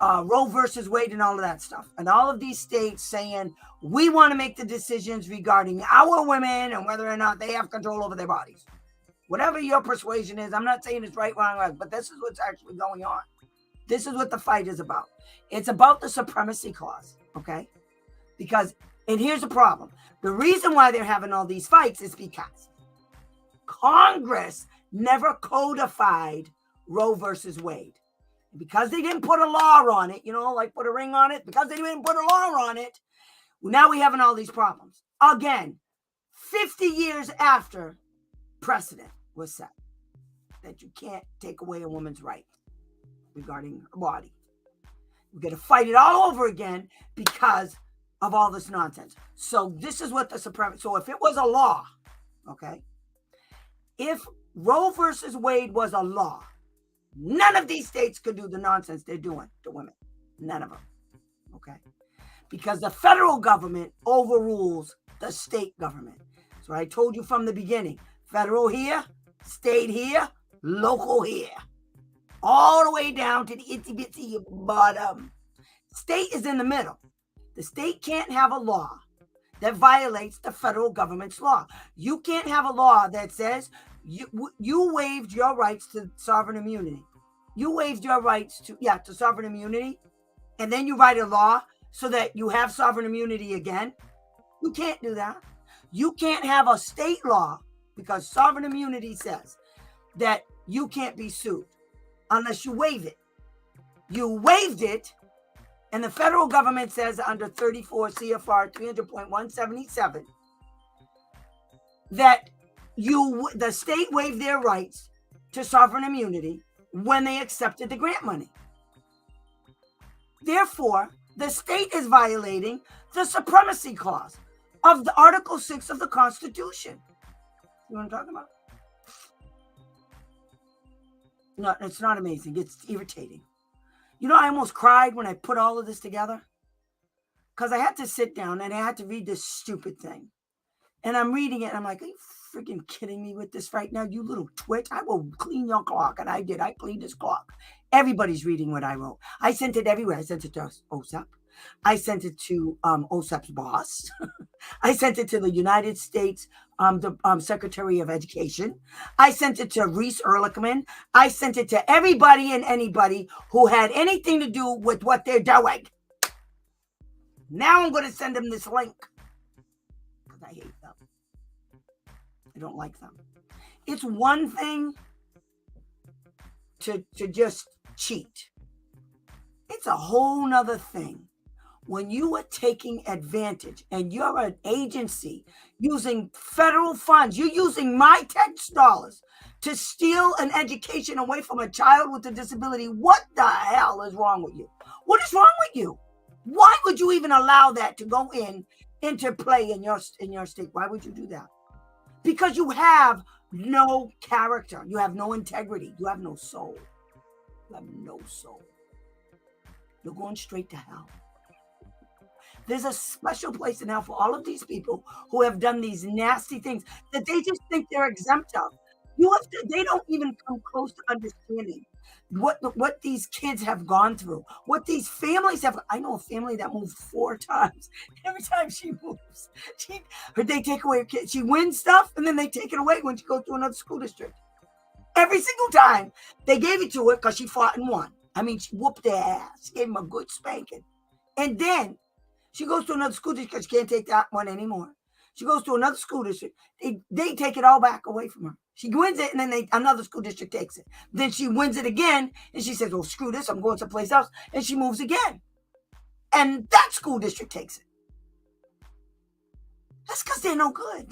Roe versus Wade and all of that stuff. And all of these states saying, we want to make the decisions regarding our women and whether or not they have control over their bodies. Whatever your persuasion is, I'm not saying it's right, wrong, but this is what's actually going on. This is what the fight is about. It's about the Supremacy Clause, okay? Because, and here's the problem. The reason why they're having all these fights is because Congress never codified Roe versus Wade. Because they didn't put a law on it, like put a ring on it, because they didn't put a law on it, now we're having all these problems. Again, 50 years after precedent was set that you can't take away a woman's right regarding her body. We're going to fight it all over again because of all this nonsense. So this is what the Supreme... So if it was a law, okay, if Roe versus Wade was a law, none of these states could do the nonsense they're doing to women. None of them, okay? Because the federal government overrules the state government. So I told you from the beginning, federal here, state here, local here. All the way down to the itsy bitsy bottom. State is in the middle. The state can't have a law that violates the federal government's law. You can't have a law that says you waived your rights to sovereign immunity. You waived your rights to sovereign immunity, and then you write a law so that you have sovereign immunity again. You can't do that. You can't have a state law because sovereign immunity says that you can't be sued unless you waive it. You waived it, and the federal government says under 34 CFR 300.177 that the state waived their rights to sovereign immunity when they accepted the grant money. Therefore, the state is violating the Supremacy Clause of the Article 6 of the Constitution. You know what I'm talking about? No, it's not amazing. It's irritating. You know, I almost cried when I put all of this together because I had to sit down and I had to read this stupid thing. And I'm reading it and I'm like, are you freaking kidding me with this right now? You little twit. I will clean your clock. And I did. I cleaned this clock. Everybody's reading what I wrote. I sent it everywhere. I sent it to OSEP. I sent it to OSEP's boss. I sent it to the United States Secretary of Education. I sent it to Reese Ehrlichman. I sent it to everybody and anybody who had anything to do with what they're doing. Now I'm going to send them this link because I hate them. I don't like them. It's one thing to just cheat. It's a whole nother thing when you are taking advantage and you're an agency using federal funds, you're using my tax dollars to steal an education away from a child with a disability. What the hell is wrong with you? What is wrong with you? Why would you even allow that to go into play in your state? Why would you do that? Because you have no character. You have no integrity. You have no soul. You have no soul. You're going straight to hell. There's a special place in hell for all of these people who have done these nasty things that they just think they're exempt of. They don't even come close to understanding what these kids have gone through, what these families have. I know a family that moved 4 times. Every time she moves, they take away her kid. She wins stuff and then they take it away when she goes to another school district. Every single time they gave it to her because she fought and won. I mean, she whooped their ass. She gave them a good spanking. And then she goes to another school district because she can't take that one anymore. She goes to another school district. They take it all back away from her. She wins it, and then another school district takes it. Then she wins it again, and she says, well, screw this. I'm going someplace else. And she moves again. And that school district takes it. That's because they're no good.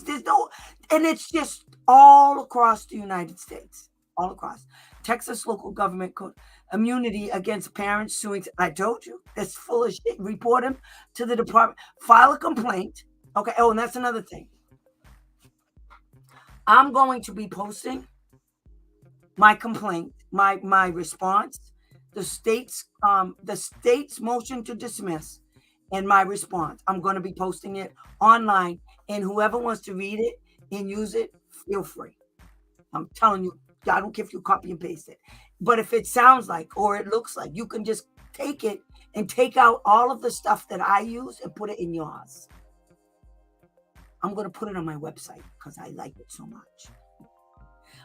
And it's just all across the United States. All across. Texas local government code. Immunity against parents suing. I told you. It's full of shit. Report them to the department. File a complaint. Okay. Oh, and that's another thing. I'm going to be posting my complaint, my response, the state's motion to dismiss, and my response. I'm going to be posting it online, and whoever wants to read it and use it, feel free. I'm telling you, I don't care if you copy and paste it. But if it sounds like or it looks like, you can just take it and take out all of the stuff that I use and put it in yours. I'm going to put it on my website because I like it so much.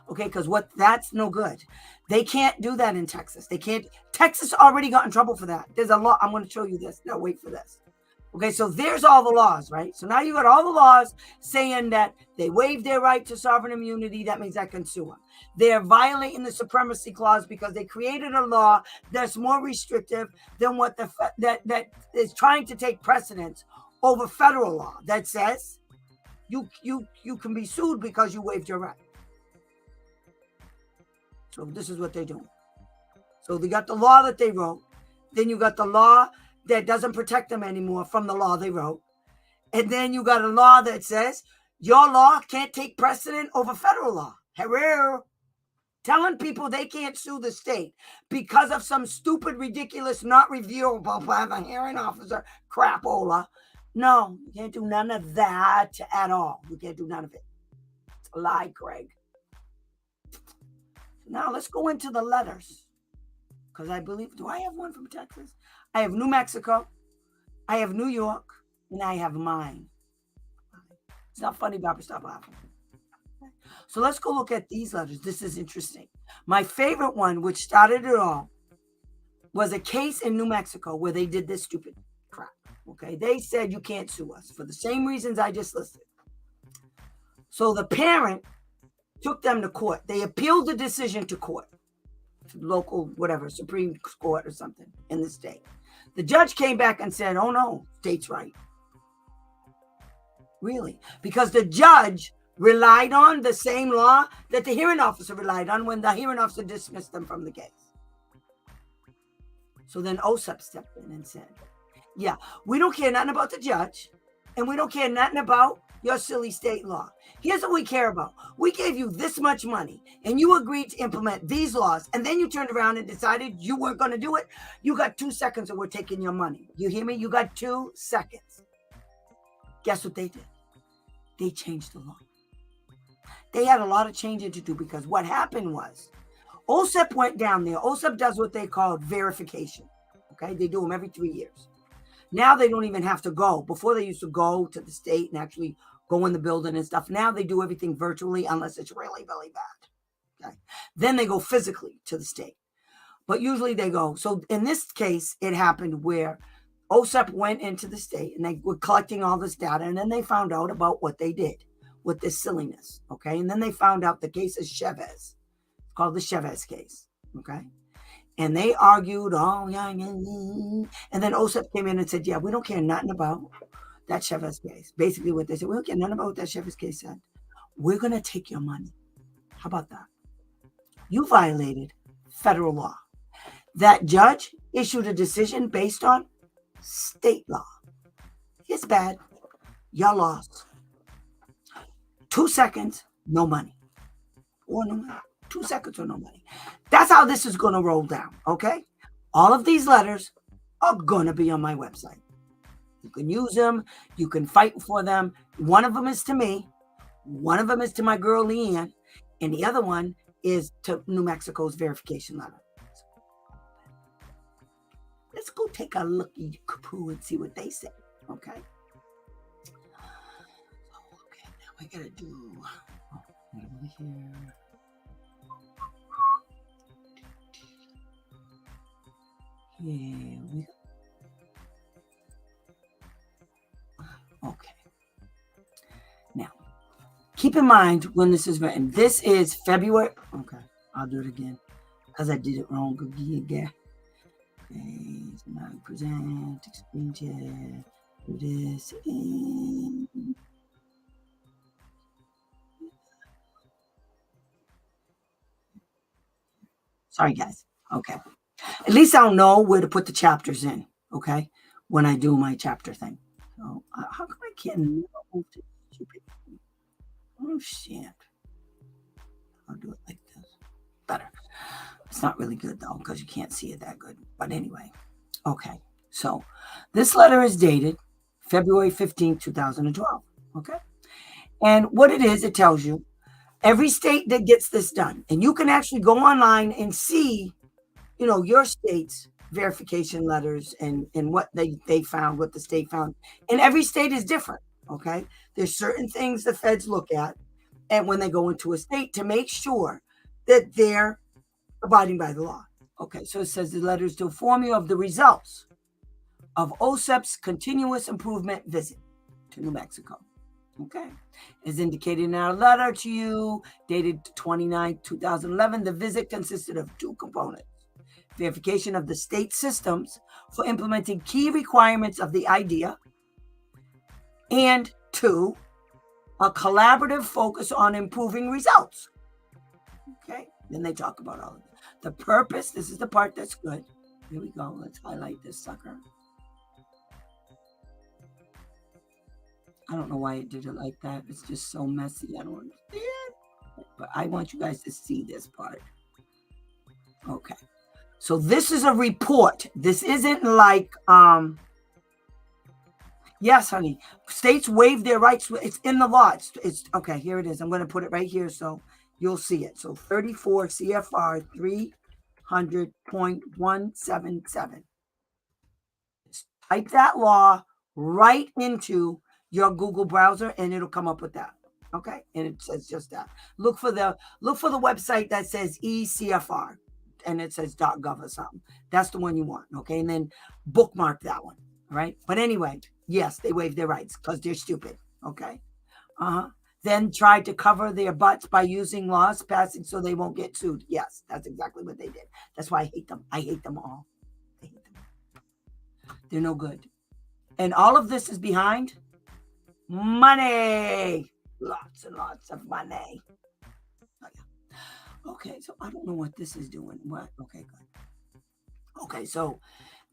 Okay, because that's no good. They can't do that in Texas. They can't. Texas already got in trouble for that. There's a law. I'm going to show you this. Now, wait for this. Okay, so there's all the laws, right? So now you got all the laws saying that they waive their right to sovereign immunity. That means I can sue them. They're violating the supremacy clause because they created a law that's more restrictive than what that is trying to take precedence over federal law that says you can be sued because you waived your right. So this is what they're doing. So they got the law that they wrote. Then you got the law that doesn't protect them anymore from the law they wrote. And then you got a law that says your law can't take precedent over federal law. Hello. Telling people they can't sue the state because of some stupid, ridiculous, not reviewable by the hearing officer crapola. No, you can't do none of that at all. You can't do none of it. It's a lie, Craig. Now let's go into the letters. Because I believe, do I have one from Texas? I have New Mexico, I have New York, and I have mine. It's not funny, Barbara, stop laughing. So let's go look at these letters. This is interesting. My favorite one, which started it all, was a case in New Mexico where they did this stupid crap. Okay, they said you can't sue us for the same reasons I just listed. So the parent took them to court. They appealed the decision to court, to local, whatever, Supreme Court or something in the state. The judge came back and said, oh no, state's right. Really? Because the judge relied on the same law that the hearing officer relied on when the hearing officer dismissed them from the case. So then OSEP stepped in and said, yeah, we don't care nothing about the judge, and we don't care nothing about your silly state law. Here's what we care about. We gave you this much money and you agreed to implement these laws, and then you turned around and decided you weren't going to do it. You got 2 seconds and we're taking your money. You hear me? You got 2 seconds. Guess what they did? They changed the law. They had a lot of changing to do because what happened was OSEP went down there. OSEP does what they call verification. Okay, they do them every 3 years. Now they don't even have to go. Before they used to go to the state and actually go in the building and stuff. Now they do everything virtually unless it's really, really bad. Okay, then they go physically to the state. But usually they go. So in this case, it happened where OSEP went into the state and they were collecting all this data, and then they found out about what they did with this silliness. Okay, and then they found out the case is Chavez. It's called the Chavez case. Okay. And they argued, oh, yeah. And then OSEP came in and said, yeah, we don't care nothing about that Chavez case. Basically what they said, we don't care nothing about what that Chavez case said. We're going to take your money. How about that? You violated federal law. That judge issued a decision based on state law. It's bad. Y'all lost. 2 seconds, no money. Or no money. 2 seconds or no money. That's how this is going to roll down, okay? All of these letters are going to be on my website. You can use them. You can fight for them. One of them is to me. One of them is to my girl, Leanne. And the other one is to New Mexico's verification letter. Let's go take a looky kapoo and see what they say, okay? Okay, now I got to do... over here. Here we go. Okay. Now, keep in mind when this is written. This is February. Okay, I'll do it again because I did it wrong again. Okay, so now I present, explain share, do this, and sorry guys. Okay. At least I'll know where to put the chapters in, okay, when I do my chapter thing. So, how come I can't move this stupid thing? Oh, shit. I'll do it like this. Better. It's not really good, though, because you can't see it that good. But anyway, okay. So, this letter is dated February 15th, 2012, okay? And what it is, it tells you every state that gets this done. And you can actually go online and see your state's verification letters and what they found, what the state found. And every state is different, okay? There's certain things the feds look at and when they go into a state to make sure that they're abiding by the law. Okay, so it says the letters to inform you of the results of OSEP's continuous improvement visit to New Mexico. Okay, as indicated in our letter to you, dated 29, 2011, the visit consisted of 2 components. Verification of the state systems for implementing key requirements of the IDEA, and 2, a collaborative focus on improving results. Okay, then they talk about all of it. The purpose, this is the part that's good. Here we go. Let's highlight this sucker. I don't know why it did it like that. It's just so messy. I don't understand. But I want you guys to see this part. Okay. So this is a report. This isn't like, yes, honey. States waive their rights. It's in the law. It's okay. Here it is. I'm going to put it right here so you'll see it. So 34 CFR 300.177. Type that law right into your Google browser and it'll come up with that. Okay. And it says just that. Look for the website that says ECFR. And it says .gov or something. That's the one you want, okay? And then bookmark that one, all right? But anyway, yes, they waive their rights because they're stupid, okay? Then tried to cover their butts by using laws passing so they won't get sued. Yes, that's exactly what they did. That's why I hate them. I hate them all. I hate them. They're no good. And all of this is behind money. Lots and lots of money. Oh, yeah. Okay, so I don't know what this is doing. What? Okay, good. Okay, so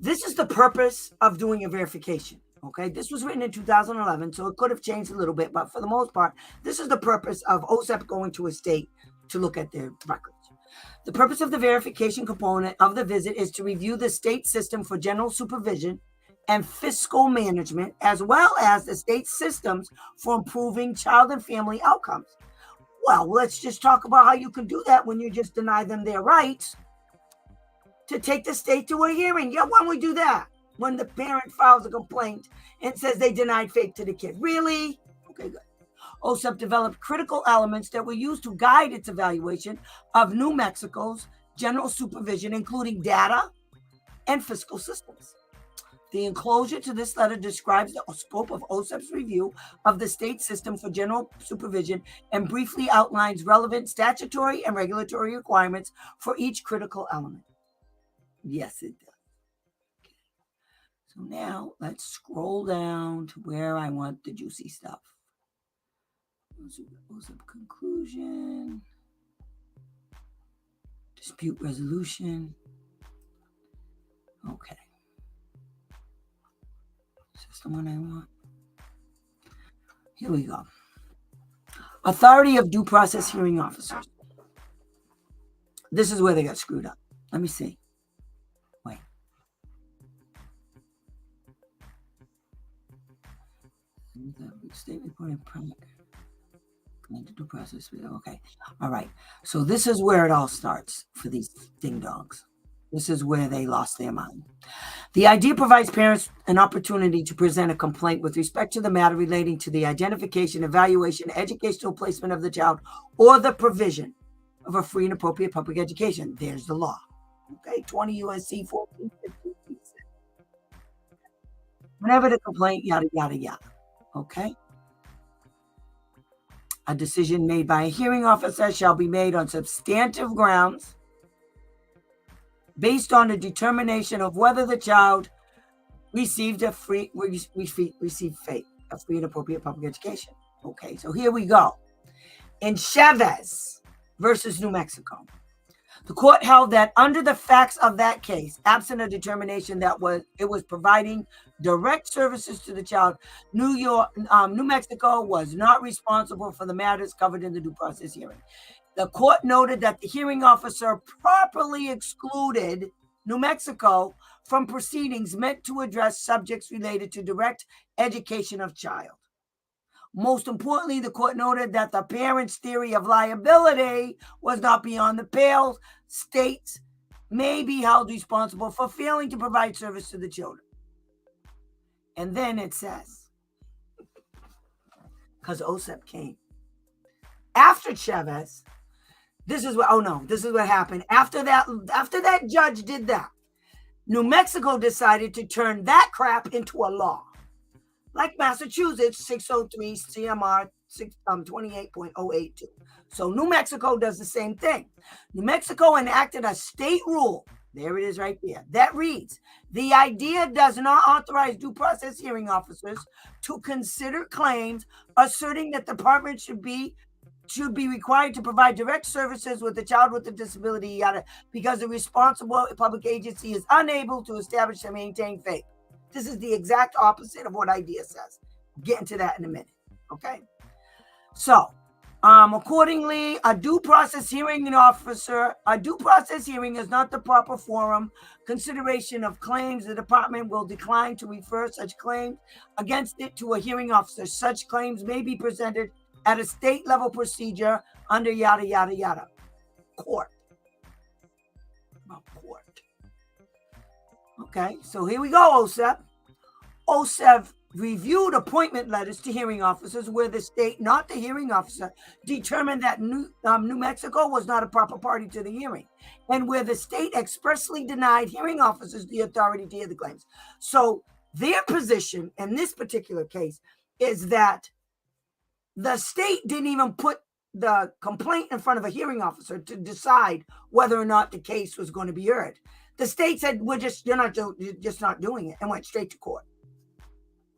this is the purpose of doing a verification. Okay, this was written in 2011, so it could have changed a little bit, but for the most part, this is the purpose of OSEP going to a state to look at their records. The purpose of the verification component of the visit is to review the state system for general supervision and fiscal management, as well as the state systems for improving child and family outcomes. Well, let's just talk about how you can do that when you just deny them their rights to take the state to a hearing. Yeah, when we do that? When the parent files a complaint and says they denied FAPE to the kid. Really? Okay, good. OSEP developed critical elements that were used to guide its evaluation of New Mexico's general supervision, including data and fiscal systems. The enclosure to this letter describes the scope of OSEP's review of the state system for general supervision and briefly outlines relevant statutory and regulatory requirements for each critical element. Yes, it does. Okay. So now let's scroll down to where I want the juicy stuff. OSEP conclusion, dispute resolution. Okay. Is this the one I want? Here we go. Authority of due process hearing officers. This is where they got screwed up. Let me see. Wait. State reporting permit. Due process. Okay. All right. So this is where it all starts for these ding dongs. This is where they lost their mind. The idea provides parents an opportunity to present a complaint with respect to the matter relating to the identification, evaluation, educational placement of the child, or the provision of a free and appropriate public education. There's the law. Okay, 20 U.S.C. 1450. Whenever the complaint, yada, yada, yada. Okay. A decision made by a hearing officer shall be made on substantive grounds based on a determination of whether the child received FAPE, a free and appropriate public education. Okay, so here we go. In Chavez versus New Mexico, the court held that under the facts of that case, absent a determination that it was providing direct services to the child, New Mexico was not responsible for the matters covered in the due process hearing. The court noted that the hearing officer properly excluded New Mexico from proceedings meant to address subjects related to direct education of child. Most importantly, the court noted that the parent's theory of liability was not beyond the pale. States may be held responsible for failing to provide service to the children. And then it says, because OSEP came after Chavez, this is what happened. After that judge did that, New Mexico decided to turn that crap into a law. Like Massachusetts, 603 CMR 28.082. So New Mexico does the same thing. New Mexico enacted a state rule. There it is right there. That reads, the idea does not authorize due process hearing officers to consider claims asserting that the department should be required to provide direct services with the child with a disability, yada, because the responsible public agency is unable to establish and maintain FAPE. This is the exact opposite of what IDEA says. Get into that in a minute. Okay. So, accordingly, a due process hearing is not the proper forum. Consideration of claims, the department will decline to refer such claims against it to a hearing officer. Such claims may be presented at a state level procedure under yada, yada, yada. Court. Okay, so here we go, OSEP. OSEP reviewed appointment letters to hearing officers where the state, not the hearing officer, determined that New Mexico was not a proper party to the hearing, and where the state expressly denied hearing officers the authority to hear the claims. So their position in this particular case is that the state didn't even put the complaint in front of a hearing officer to decide whether or not the case was going to be heard. The state said, you're just not doing it, and went straight to court.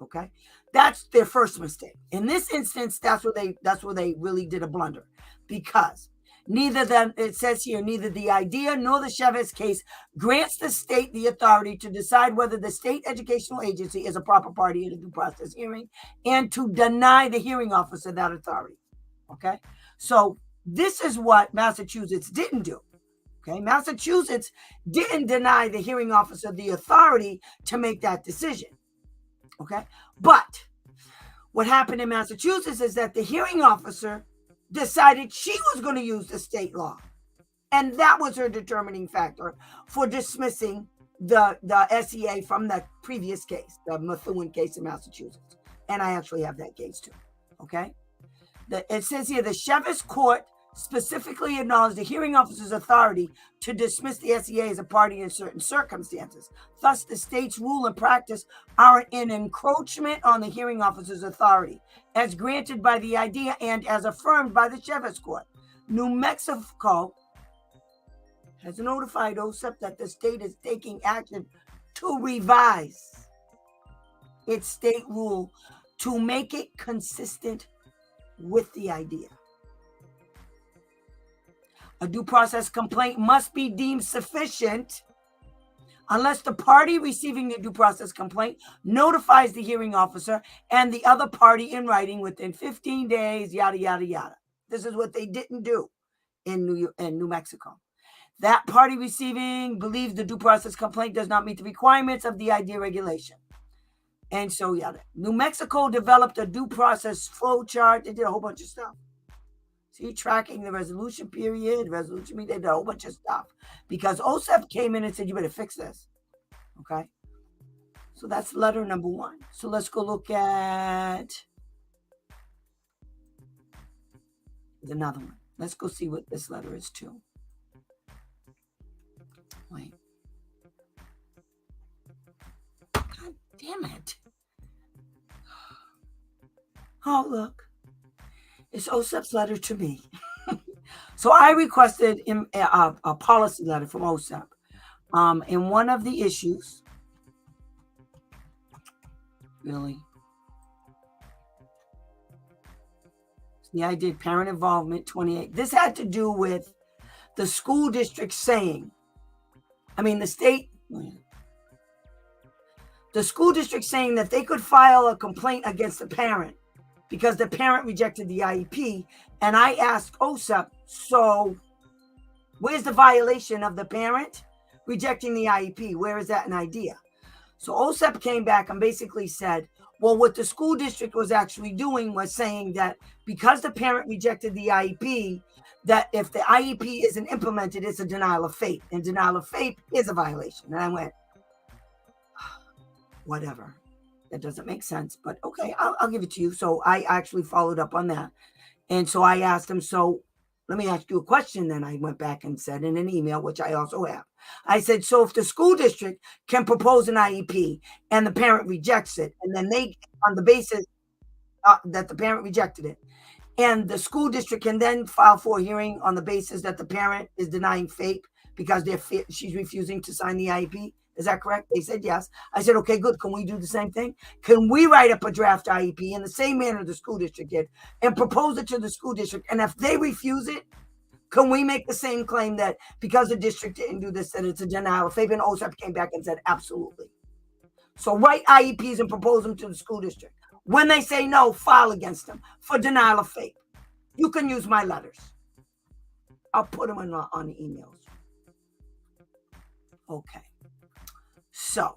Okay, that's their first mistake. In this instance, that's where they really did a blunder, because It says here, neither the idea nor the Chavez case grants the state the authority to decide whether the state educational agency is a proper party in a due process hearing and to deny the hearing officer that authority. Okay, so this is what Massachusetts didn't do. Okay, Massachusetts didn't deny the hearing officer the authority to make that decision. Okay, but what happened in Massachusetts is that the hearing officer decided she was going to use the state law. And that was her determining factor for dismissing the SEA from the previous case, the Methuen case in Massachusetts. And I actually have that case too. Okay. It says here, the Chavez court specifically acknowledged the hearing officer's authority to dismiss the SEA as a party in certain circumstances. Thus, the state's rule and practice are an encroachment on the hearing officer's authority, as granted by the idea and as affirmed by the Chavez court. New Mexico has notified OSEP that the state is taking action to revise its state rule to make it consistent with the idea. A due process complaint must be deemed sufficient unless the party receiving the due process complaint notifies the hearing officer and the other party in writing within 15 days, yada, yada, yada. This is what they didn't do in New Mexico. That party receiving believes the due process complaint does not meet the requirements of the IDEA regulation. And so, yada. New Mexico developed a due process flow chart. They did a whole bunch of stuff. See, tracking the resolution period, resolution meeting, they did a whole bunch of stuff. Because OSEP came in and said, you better fix this. Okay? So that's letter number 1. So let's go look at another one. Let's go see what this letter is too. Wait. God damn it. Oh, look. It's OSEP's letter to me. So I requested a policy letter from OSEP. In one of the issues, really? See, I did parent involvement 28. This had to do with the school district saying, the school district saying that they could file a complaint against the parent because the parent rejected the IEP. And I asked OSEP, so where's the violation of the parent rejecting the IEP? Where is that an idea? So OSEP came back and basically said, well, what the school district was actually doing was saying that because the parent rejected the IEP, that if the IEP isn't implemented, it's a denial of FAPE, and denial of FAPE is a violation. And I went, whatever. That doesn't make sense, but okay, I'll give it to you. So I actually followed up on that. And so I asked him, so let me ask you a question. Then I went back and said in an email, which I also have. I said, so if the school district can propose an IEP and the parent rejects it, and then they, on the basis that the parent rejected it, and the school district can then file for a hearing on the basis that the parent is denying FAPE because she's refusing to sign the IEP. Is that correct? They said yes. I said, okay, good. Can we do the same thing? Can we write up a draft IEP in the same manner the school district did and propose it to the school district? And if they refuse it, can we make the same claim that because the district didn't do this, that it's a denial of FAPE? And OSEP came back and said, absolutely. So write IEPs and propose them to the school district. When they say no, file against them for denial of FAPE. You can use my letters. I'll put them on the emails. Okay. So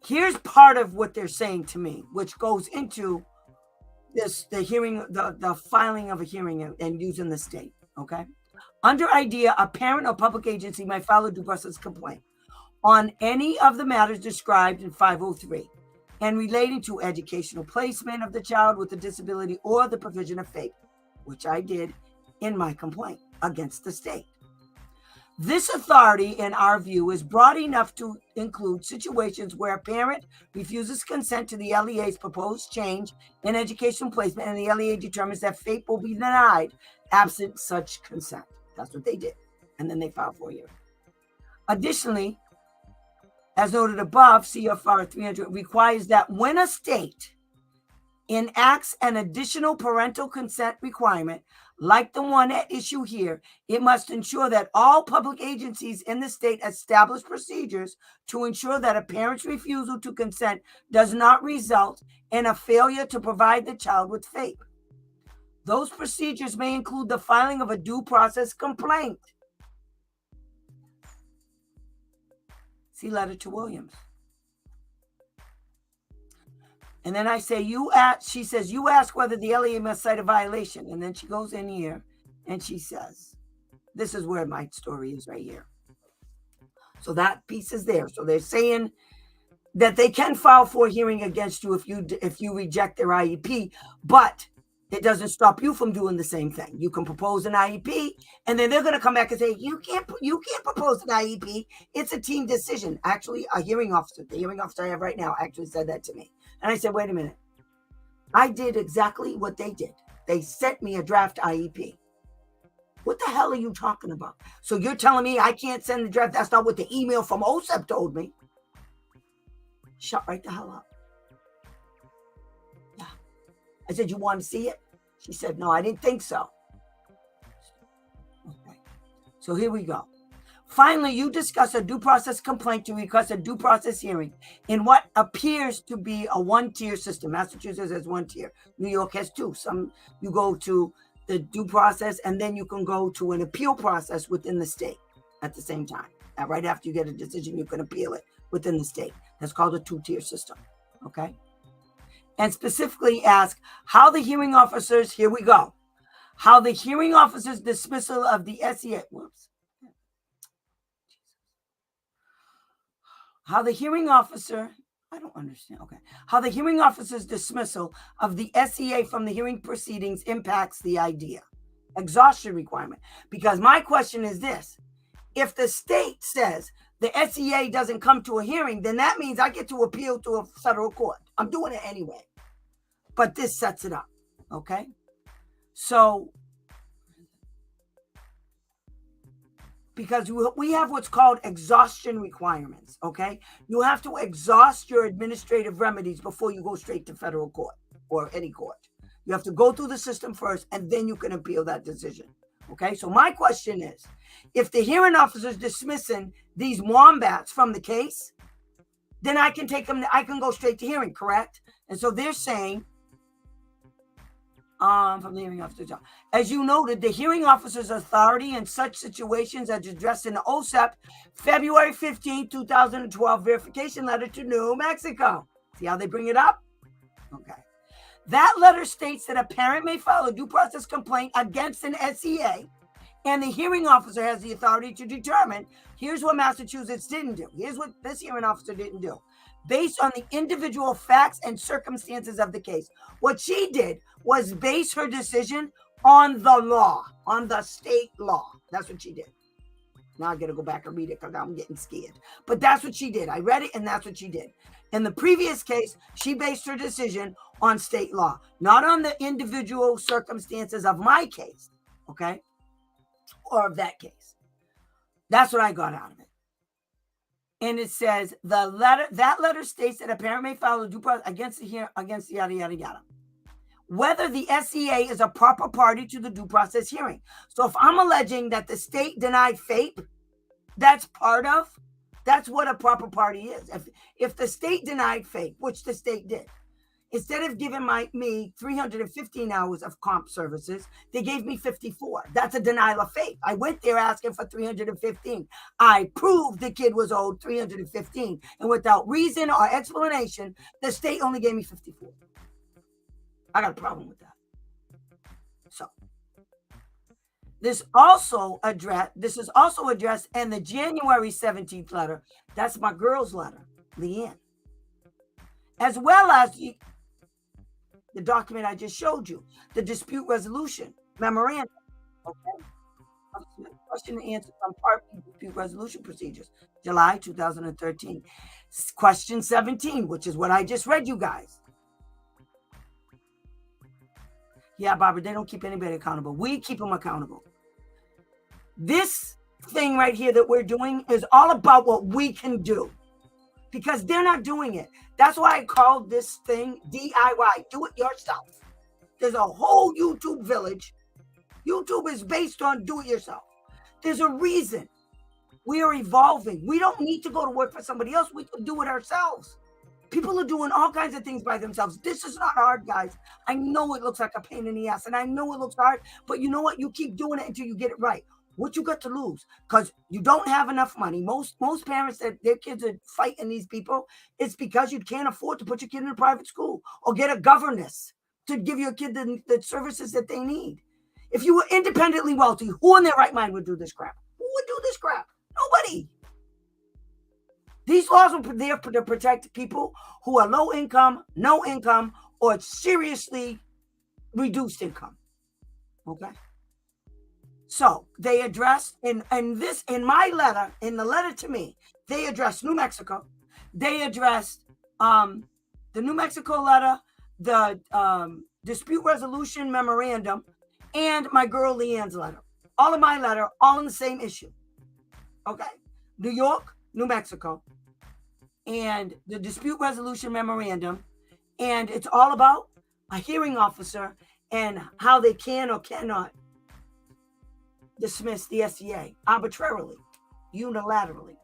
here's part of what they're saying to me, which goes into the hearing, the filing of a hearing and using the state. Okay. Under IDEA, a parent or public agency may file a due process complaint on any of the matters described in 503 and relating to educational placement of the child with a disability or the provision of FAPE, which I did in my complaint against the state. This authority, in our view, is broad enough to include situations where a parent refuses consent to the LEA's proposed change in educational placement and the LEA determines that FAPE will be denied absent such consent. That's what they did. And then they filed for a hearing. Additionally, as noted above, CFR 300 requires that when a state enacts an additional parental consent requirement like the one at issue here, it must ensure that all public agencies in the state establish procedures to ensure that a parent's refusal to consent does not result in a failure to provide the child with FAPE. Those procedures may include the filing of a due process complaint. See letter to Williams. And then I say, she says, you ask whether the LEA must cite a violation. And then she goes in here and she says, this is where my story is right here. So that piece is there. So they're saying that they can file for a hearing against you if you reject their IEP, but it doesn't stop you from doing the same thing. You can propose an IEP, and then they're going to come back and say, you can't propose an IEP. It's a team decision. Actually, the hearing officer I have right now actually said that to me. And I said, wait a minute. I did exactly what they did. They sent me a draft IEP. What the hell are you talking about? So you're telling me I can't send the draft? That's not what the email from OSEP told me. Shut right the hell up. Yeah. I said, you want to see it? She said, no, I didn't think so. Okay. So here we go. Finally, you discuss a due process complaint to request a due process hearing in what appears to be a one-tier system. Massachusetts has one tier. New York has two. You go to the due process, and then you can go to an appeal process within the state at the same time. And right after you get a decision, you can appeal it within the state. That's called a two-tier system. Okay? And specifically ask how the hearing officers, here we go, how the hearing officer's dismissal of the SEA, how the hearing officer, I don't understand, okay, how the hearing officer's dismissal of the SEA from the hearing proceedings impacts the idea. Exhaustion requirement. Because my question is this, if the state says the SEA doesn't come to a hearing, then that means I get to appeal to a federal court. I'm doing it anyway. But this sets it up, okay? So, because we have what's called exhaustion requirements, okay? You have to exhaust your administrative remedies before you go straight to federal court or any court. You have to go through the system first, and then you can appeal that decision, okay? So my question is, if the hearing officer is dismissing these wombats from the case, then I can take them, I can go straight to hearing, correct? And so they're saying, from the hearing officer's job. As you noted, the hearing officer's authority in such situations as addressed in the OSEP February 15, 2012 verification letter to New Mexico. See how they bring it up? Okay. That letter states that a parent may file a due process complaint against an SEA, and the hearing officer has the authority to determine, here's what Massachusetts didn't do. Here's what this hearing officer didn't do. Based on the individual facts and circumstances of the case. What she did was base her decision on the law, on the state law. That's what she did. Now I got to go back and read it because I'm getting scared. But that's what she did. I read it, and that's what she did. In the previous case, she based her decision on state law, not on the individual circumstances of my case, okay, or of that case. That's what I got out of it. And it says that letter states that a parent may file a due process against the yada yada yada. Whether the SEA is a proper party to the due process hearing. So if I'm alleging that the state denied FAPE, that's what a proper party is. If the state denied FAPE, which the state did, instead of giving me 315 hours of comp services, they gave me 54. That's a denial of FAPE. I went there asking for 315. I proved the kid was owed 315. And without reason or explanation, the state only gave me 54. I got a problem with that. So this is also addressed in the January 17th letter. That's my girl's letter, Leanne. As well as the document I just showed you, the dispute resolution memorandum. Okay. Question and answer on Part B dispute resolution procedures, July 2013. Question 17, which is what I just read you guys. Yeah, Barbara, they don't keep anybody accountable. We keep them accountable. This thing right here that we're doing is all about what we can do. because they're not doing it. That's why I called this thing DIY, do it yourself. There's a whole YouTube village. YouTube is based on do it yourself. There's a reason. We are evolving. We don't need to go to work for somebody else. We can do it ourselves. People are doing all kinds of things by themselves. This is not hard, guys. I know it looks like a pain in the ass, and I know it looks hard, but you know what? You keep doing it until you get it right. What you got to lose? Because you don't have enough money. Most parents that their kids are fighting these people, it's because you can't afford to put your kid in a private school or get a governess to give your kid the services that they need. If you were independently wealthy, who in their right mind would do this crap? Who would do this crap? Nobody. These laws are there to protect people who are low income, no income, or seriously reduced income. Okay. So they addressed in my letter, in the letter to me, they addressed New Mexico. They addressed the New Mexico letter, the dispute resolution memorandum, and my girl Leanne's letter. All of my letter, all in the same issue. Okay. New York, New Mexico, and the dispute resolution memorandum. And it's all about a hearing officer and how they can or cannot dismiss the SCA arbitrarily, unilaterally,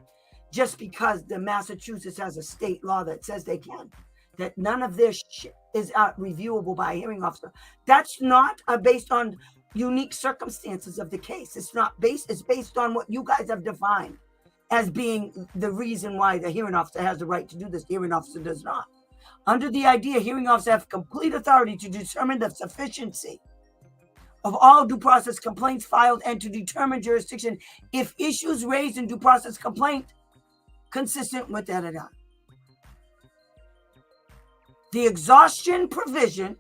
just because the Massachusetts has a state law that says they can. That none of this shit is reviewable by a hearing officer. That's not based on unique circumstances of the case. It's based on what you guys have defined as being the reason why the hearing officer has the right to do this. The hearing officer does not. Under the idea, hearing officers have complete authority to determine the sufficiency of all due process complaints filed and to determine jurisdiction if issues raised in due process complaint consistent with that. The exhaustion provision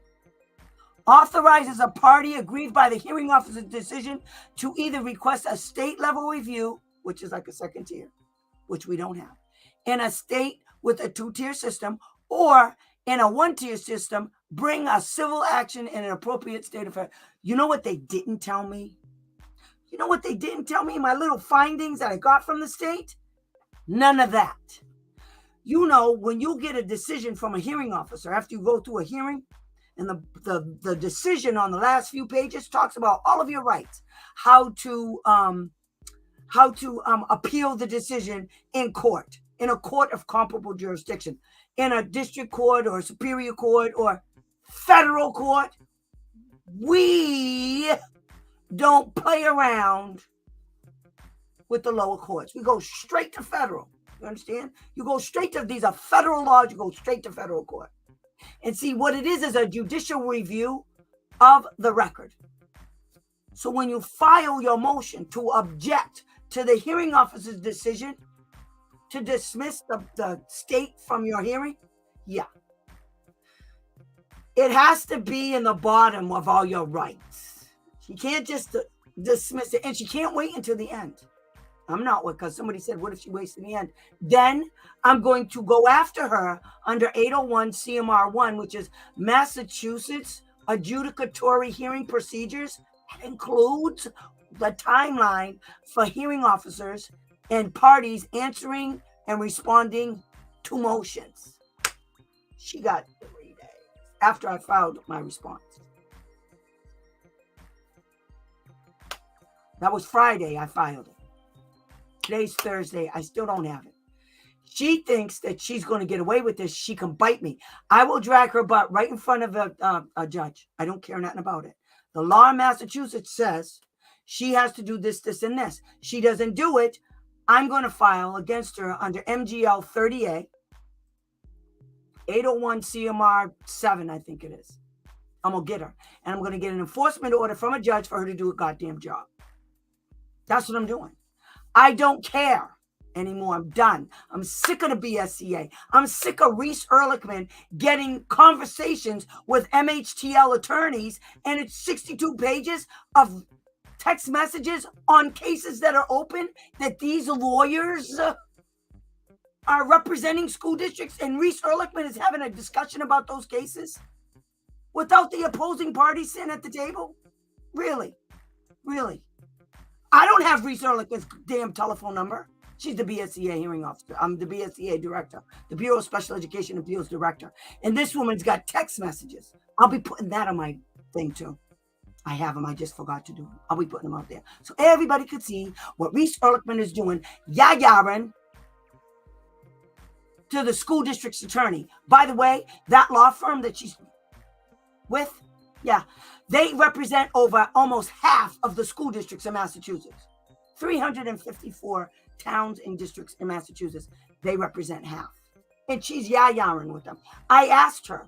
authorizes a party aggrieved by the hearing officer's decision to either request a state level review, which is like a second tier, which we don't have, in a state with a 2-tier system, or in a 1-tier system, bring a civil action in an appropriate state affair. You know what they didn't tell me? You know what they didn't tell me in my little findings that I got from the state? None of that. You know, when you get a decision from a hearing officer after you go through a hearing, and the decision on the last few pages talks about all of your rights, how to appeal the decision in court, in a court of comparable jurisdiction, in a district court or superior court or federal court. We don't play around with the lower courts. We go straight to federal. You understand? You go straight to, these are federal laws, you go straight to federal court. And see, what it is a judicial review of the record. So when you file your motion to object to the hearing officer's decision to dismiss the state from your hearing, yeah, it has to be in the bottom of all your rights. She can't just dismiss it, and she can't wait until the end. I'm not, because somebody said, what if she waits in the end? Then I'm going to go after her under 801 CMR 1, which is Massachusetts Adjudicatory Hearing Procedures. That includes the timeline for hearing officers and parties answering and responding to motions. She got 3 days after I filed my response. That was Friday I filed it. Today's Thursday. I still don't have it. She thinks that she's going to get away with this. She can bite me. I will drag her butt right in front of a judge. I don't care nothing about it. The law in Massachusetts says she has to do this, this, and this. She doesn't do it. I'm going to file against her under MGL 30A, 801 CMR 7, I think it is. I'm going to get her. And I'm going to get an enforcement order from a judge for her to do a goddamn job. That's what I'm doing. I don't care anymore. I'm done. I'm sick of the BSCA. I'm sick of Reese Ehrlichman getting conversations with MHTL attorneys, and it's 62 pages of text messages on cases that are open that these lawyers are representing school districts, and Reese Ehrlichman is having a discussion about those cases without the opposing party sitting at the table. Really? Really? I don't have Reese Ehrlichman's damn telephone number. She's the BSEA hearing officer. I'm the BSEA director, the Bureau of Special Education Appeals director. And this woman's got text messages. I'll be putting that on my thing too. I have them. I just forgot to do them. I'll be putting them out there so everybody could see what Reese Ehrlichman is doing. Yayarin to the school district's attorney. By the way, that law firm that she's with, yeah, they represent over almost half of the school districts in Massachusetts. 354 towns and districts in Massachusetts. They represent half. And she's yayaring with them. I asked her,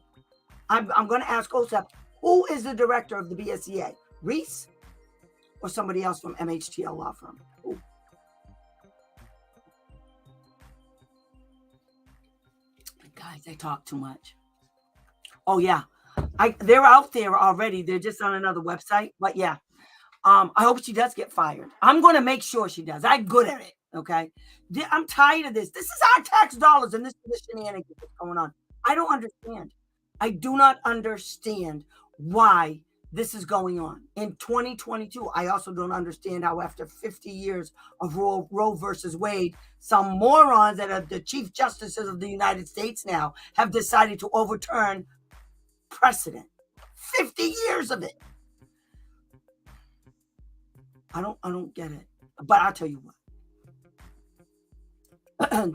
I'm going to ask OSEP, who is the director of the BSEA? Reese or somebody else from MHTL law firm? Ooh. Guys, I talk too much. Oh, yeah. They're out there already. They're just on another website. But yeah, I hope she does get fired. I'm going to make sure she does. I'm good at it. Okay. I'm tired of this. This is our tax dollars and this is the shenanigans that's going on. I don't understand. I do not understand why this is going on in 2022. I also don't understand how after 50 years of Roe versus Wade, some morons that are the chief justices of the United States now have decided to overturn precedent. 50 years of it. I don't get it. But I'll tell you what.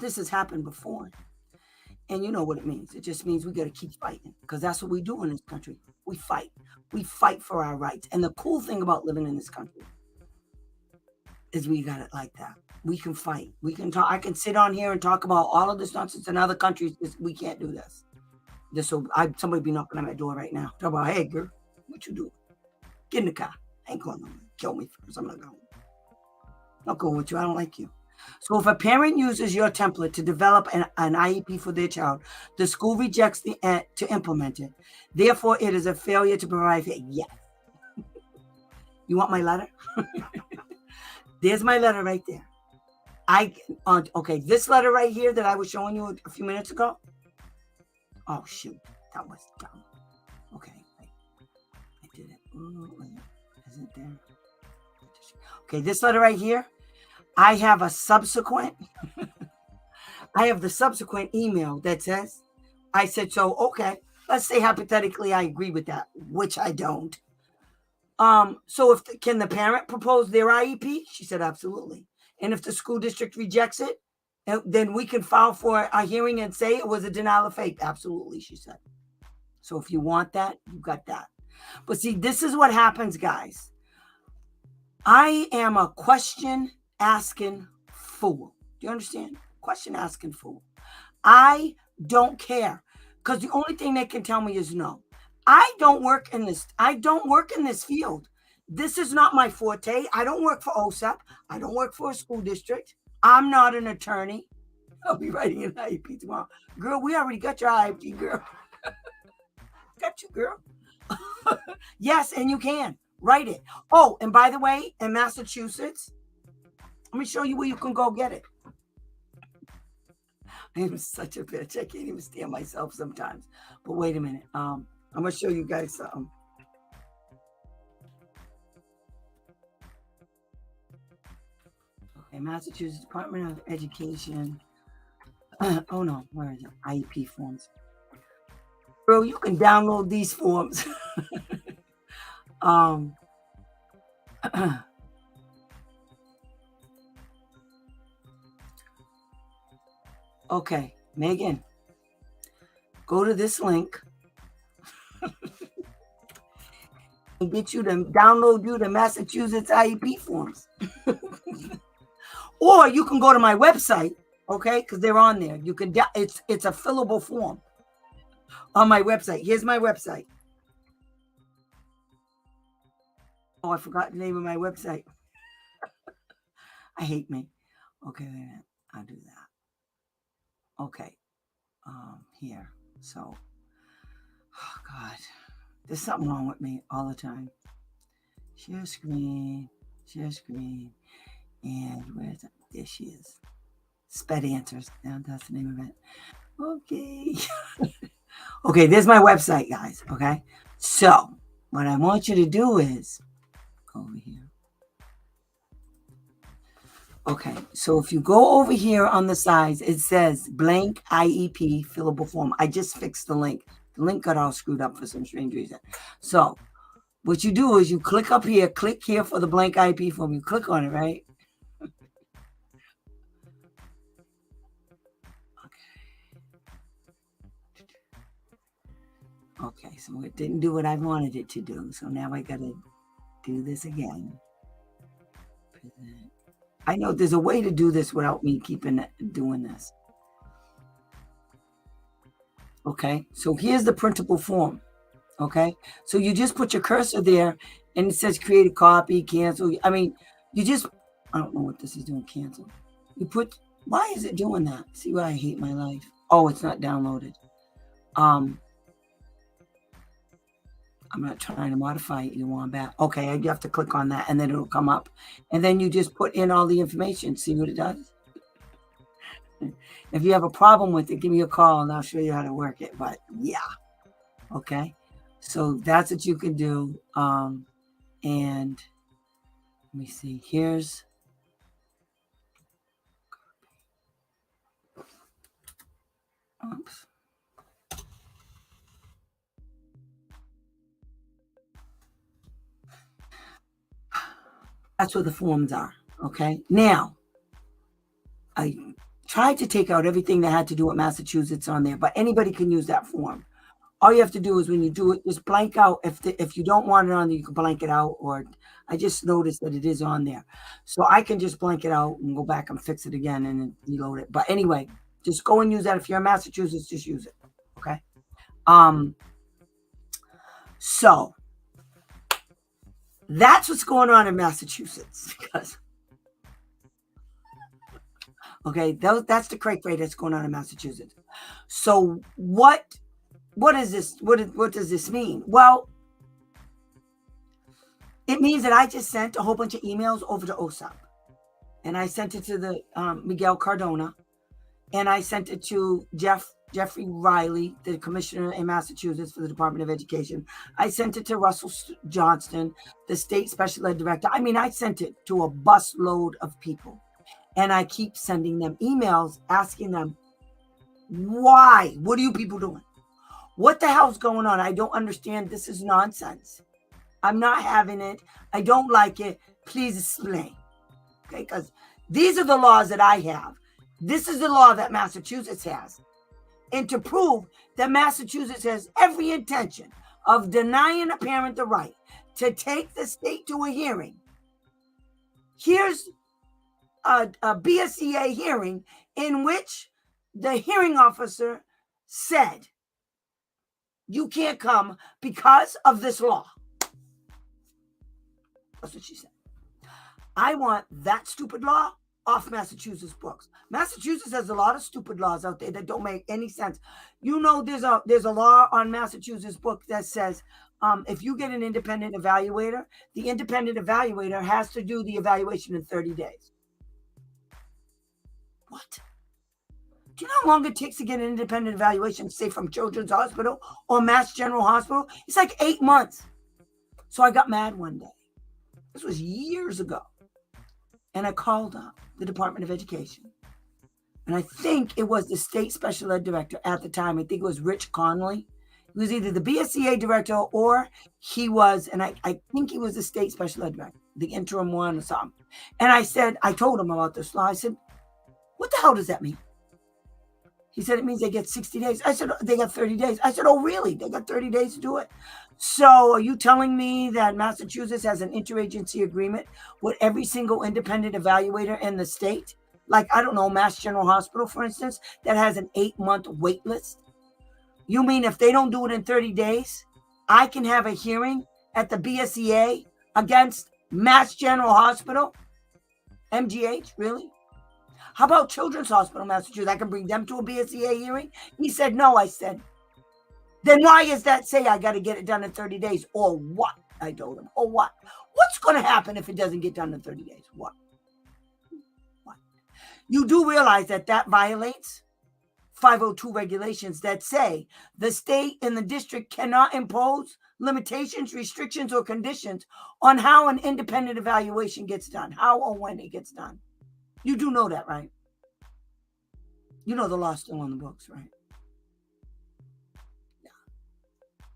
This has happened before. And you know what it means. It just means we got to keep fighting because that's what we do in this country. We fight. We fight for our rights. And the cool thing about living in this country is we got it like that. We can fight. We can talk. I can sit on here and talk about all of this nonsense in other countries. We can't do this. Somebody be knocking on my door right now. Talk about, hey, girl, what you do? Get in the car. I ain't going to kill me first. I'm not going. Not going with you. I don't like you. So if a parent uses your template to develop an IEP for their child, the school rejects to implement it. Therefore, it is a failure to provide. Yes. You want my letter? There's my letter right there. Okay, this letter right here that I was showing you a few minutes ago. Oh, shoot. That was dumb. Okay. I did it. Isn't there? Okay, this letter right here. I have the subsequent email that says, I said, so, okay, let's say hypothetically I agree with that, which I don't. So can the parent propose their IEP? She said, absolutely. And if the school district rejects it, then we can file for a hearing and say it was a denial of faith. Absolutely, she said. So if you want that, you got that. But see, this is what happens, guys. I am a question asking fool. Do you understand? Question asking fool. I don't care because the only thing they can tell me is no. I don't work in this field. This is not my forte. I don't work for OSEP. I don't work for a school district. I'm not an attorney. I'll be writing an IEP tomorrow. Girl, we already got your IEP, girl. Got you, girl. Yes, and you can write it. Oh, and by the way, in Massachusetts, let me show you where you can go get it. I am such a bitch. I can't even stand myself sometimes. But wait a minute. I'm going to show you guys something. Okay, Massachusetts Department of Education. Oh, no. Where is it? IEP forms. Bro, you can download these forms. Okay, Megan, go to this link and get you to download you the Massachusetts IEP forms. Or you can go to my website, okay, because they're on there. You can it's a fillable form on my website. Here's my website. Oh, I forgot the name of my website. I hate me. Okay, wait a minute. I'll do that. Okay, here. So, oh God, there's something wrong with me all the time. Share screen, and where is it? There she is. Sped Answers. Yeah, that's the name of it. Okay. Okay, there's my website, guys. Okay, so what I want you to do is go over here. Okay, so if you go over here on the sides, it says blank IEP fillable form. I just fixed the link. The link got all screwed up for some strange reason. So what you do is you click up here, click here for the blank IEP form. You click on it, right? Okay, so it didn't do what I wanted it to do. So now I got to do this again. I know there's a way to do this without me doing this. Okay, so here's the printable form. Okay, so you just put your cursor there and it says create a copy, cancel. I mean, I don't know what this is doing, cancel. Why is it doing that? See why I hate my life? Oh, it's not downloaded. I'm not trying to modify it. You want back. Okay, you have to click on that and then it'll come up. And then you just put in all the information. See what it does? If you have a problem with it, give me a call and I'll show you how to work it. But yeah, okay. So that's what you can do. And let me see. Here's oops. That's what the forms are. Okay. Now, I tried to take out everything that had to do with Massachusetts on there, but anybody can use that form. All you have to do is when you do it, just blank out. If you don't want it on there, you can blank it out. Or I just noticed that it is on there. So I can just blank it out and go back and fix it again and then reload it. But anyway, just go and use that. If you're in Massachusetts, just use it. Okay. So that's what's going on in Massachusetts. Because okay, that's the cray that's going on in Massachusetts. So what is this? What does this mean? Well, it means that I just sent a whole bunch of emails over to OSAP, and I sent it to the Miguel Cardona, and I sent it to Jeffrey Riley, the commissioner in Massachusetts for the Department of Education. I sent it to Russell Johnston, the state special ed director. I mean, I sent it to a busload of people, and I keep sending them emails asking them, why? What are you people doing? What the hell's going on? I don't understand. This is nonsense. I'm not having it. I don't like it. Please explain. Okay, because these are the laws that I have. This is the law that Massachusetts has. And to prove that Massachusetts has every intention of denying a parent the right to take the state to a hearing, here's a BSEA hearing in which the hearing officer said, you can't come because of this law. That's what she said. I want that stupid law off Massachusetts books. Massachusetts has a lot of stupid laws out there that don't make any sense. You know, there's a law on Massachusetts book that says if you get an independent evaluator, the independent evaluator has to do the evaluation in 30 days. What? Do you know how long it takes to get an independent evaluation, say from Children's Hospital or Mass General Hospital? It's like 8 months. So I got mad one day. This was years ago. And I called up the Department of Education. And I think it was the state special ed director at the time. I think it was Rich Conley. He was either the BSEA director or he was, and I think he was the state special ed director, the interim one or something. And I told him about this law. I said, what the hell does that mean? He said, it means they get 60 days. I said, they got 30 days. I said, oh, really? They got 30 days to do it. So are you telling me that Massachusetts has an interagency agreement with every single independent evaluator in the state? Like, I don't know, Mass General Hospital, for instance, that has an 8-month wait list. You mean if they don't do it in 30 days, I can have a hearing at the BSEA against Mass General Hospital? MGH, really? How about Children's Hospital, Massachusetts? I can bring them to a BSEA hearing? He said, no. I said, then why is that say I got to get it done in 30 days? Or what? I told him. Or what? What's going to happen if it doesn't get done in 30 days? What? You do realize that violates 502 regulations that say the state and the district cannot impose limitations, restrictions, or conditions on how an independent evaluation gets done, how or when it gets done. You do know that, right? You know the law's still on the books, right?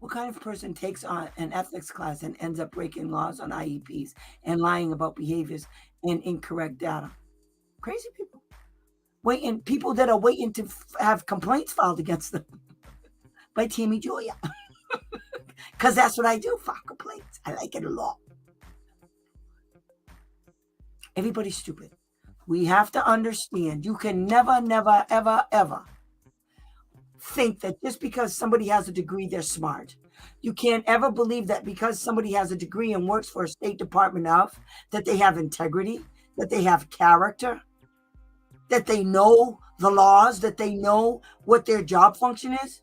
What kind of person takes on an ethics class and ends up breaking laws on IEPs and lying about behaviors and incorrect data? Crazy people. People that are waiting to have complaints filed against them by Tammy Julia. Because that's what I do, file complaints. I like it a lot. Everybody's stupid. We have to understand you can never, never, ever, ever think that just because somebody has a degree, they're smart. You can't ever believe that because somebody has a degree and works for a State Department of, that they have integrity, that they have character, that they know the laws, that they know what their job function is.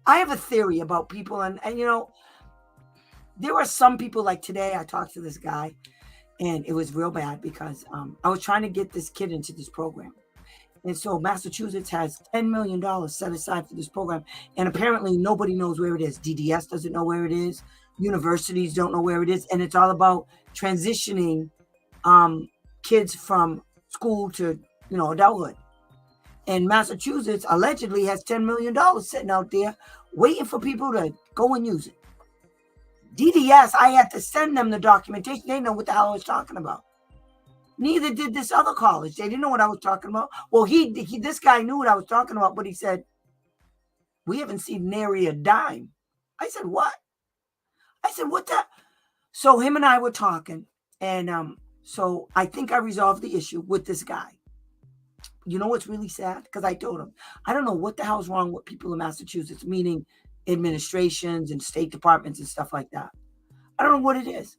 I have a theory about people, and there are some people like today. I talked to this guy, and it was real bad because I was trying to get this kid into this program. And so Massachusetts has $10 million set aside for this program. And apparently nobody knows where it is. DDS doesn't know where it is. Universities don't know where it is. And it's all about transitioning kids from school to, adulthood. And Massachusetts allegedly has $10 million sitting out there waiting for people to go and use it. DDS, I had to send them the documentation. They know what the hell I was talking about. Neither did this other college. They didn't know what I was talking about. Well, this guy knew what I was talking about, but he said, we haven't seen nary a dime. I said, what? I said, what the? So him and I were talking, and so I think I resolved the issue with this guy. You know what's really sad? Because I told him, I don't know what the hell's wrong with people in Massachusetts, meaning administrations and state departments and stuff like that. I don't know what it is.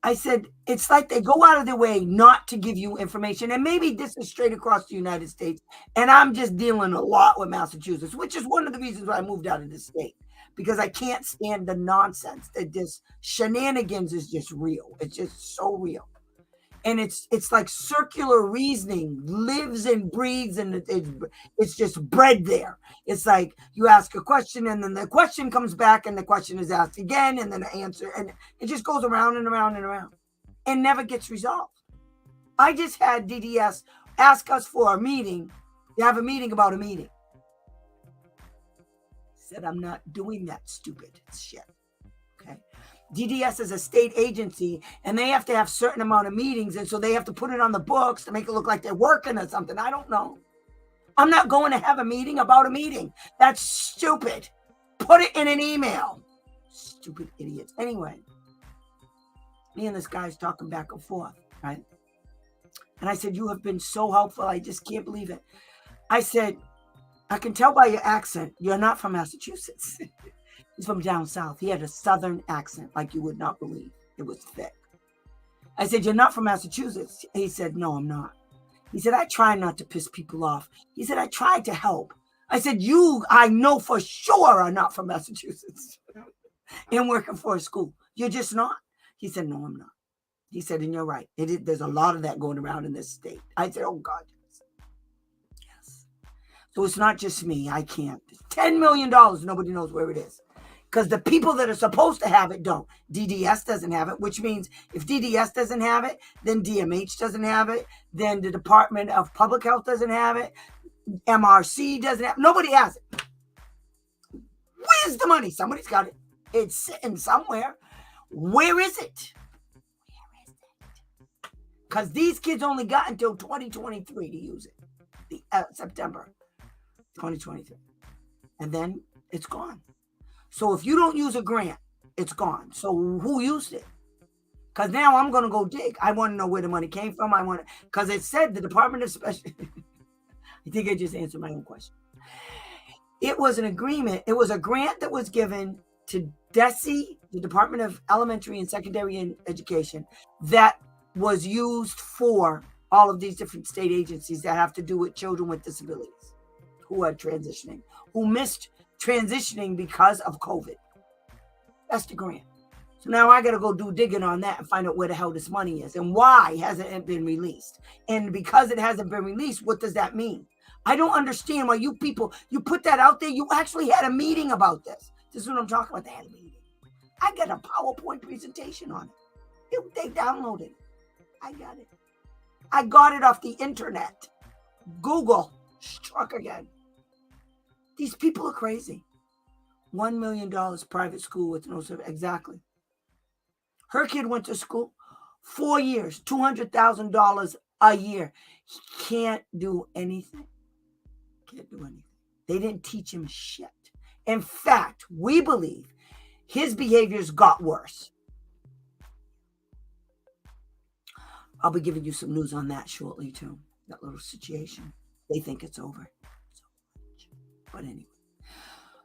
I said, it's like they go out of their way not to give you information. And maybe this is straight across the United States. And I'm just dealing a lot with Massachusetts, which is one of the reasons why I moved out of this state. Because I can't stand the nonsense. That this shenanigans is just real. It's just so real. And it's like circular reasoning lives and breathes, and it's just bred there. It's like you ask a question, and then the question comes back, and the question is asked again, and then the answer, and it just goes around and around and around and never gets resolved. I just had DDS ask us for a meeting. You have a meeting about a meeting. Said, I'm not doing that stupid shit. Okay. DDS is a state agency, and they have to have a certain amount of meetings, and so they have to put it on the books to make it look like they're working or something. I don't know. I'm not going to have a meeting about a meeting. That's stupid. Put it in an email. Stupid idiots. Anyway, me and this guy's talking back and forth, right? And I said, you have been so helpful. I just can't believe it. I said, I can tell by your accent, you're not from Massachusetts. He's from down south. He had a southern accent like you would not believe. It was thick. I said, you're not from Massachusetts. He said, no, I'm not. He said, I try not to piss people off. He said, I tried to help. I said, I know for sure are not from Massachusetts and working for a school. You're just not. He said, no, I'm not. He said, and you're right. There's a lot of that going around in this state. I said, oh, God. Yes. So it's not just me. I can't. $10 million. Nobody knows where it is. Because the people that are supposed to have it don't. DDS doesn't have it, which means if DDS doesn't have it, then DMH doesn't have it, then the Department of Public Health doesn't have it, MRC doesn't have it. Nobody has it. Where's the money? Somebody's got it. It's sitting somewhere. Where is it? Where is it? Because these kids only got until 2023 to use it. September 2023. And then it's gone. So if you don't use a grant, it's gone. So who used it? Because now I'm going to go dig. I want to know where the money came from. Because it said the Department of Special. I think I just answered my own question. It was an agreement. It was a grant that was given to DESE, the Department of Elementary and Secondary Education, that was used for all of these different state agencies that have to do with children with disabilities who are transitioning, who missed transitioning because of COVID. That's the grant. So now I got to go do digging on that and find out where the hell this money is and why hasn't it been released. And because it hasn't been released, what does that mean? I don't understand why you people, you put that out there. You actually had a meeting about this. This is what I'm talking about. They had a meeting. I got a PowerPoint presentation on it. They downloaded it. I got it. I got it off the internet. Google struck again. These people are crazy. $1 million private school with no service. Exactly. Her kid went to school 4 years, $200,000 a year. He can't do anything. Can't do anything. They didn't teach him shit. In fact, we believe his behaviors got worse. I'll be giving you some news on that shortly, too. That little situation. They think it's over. But anyway.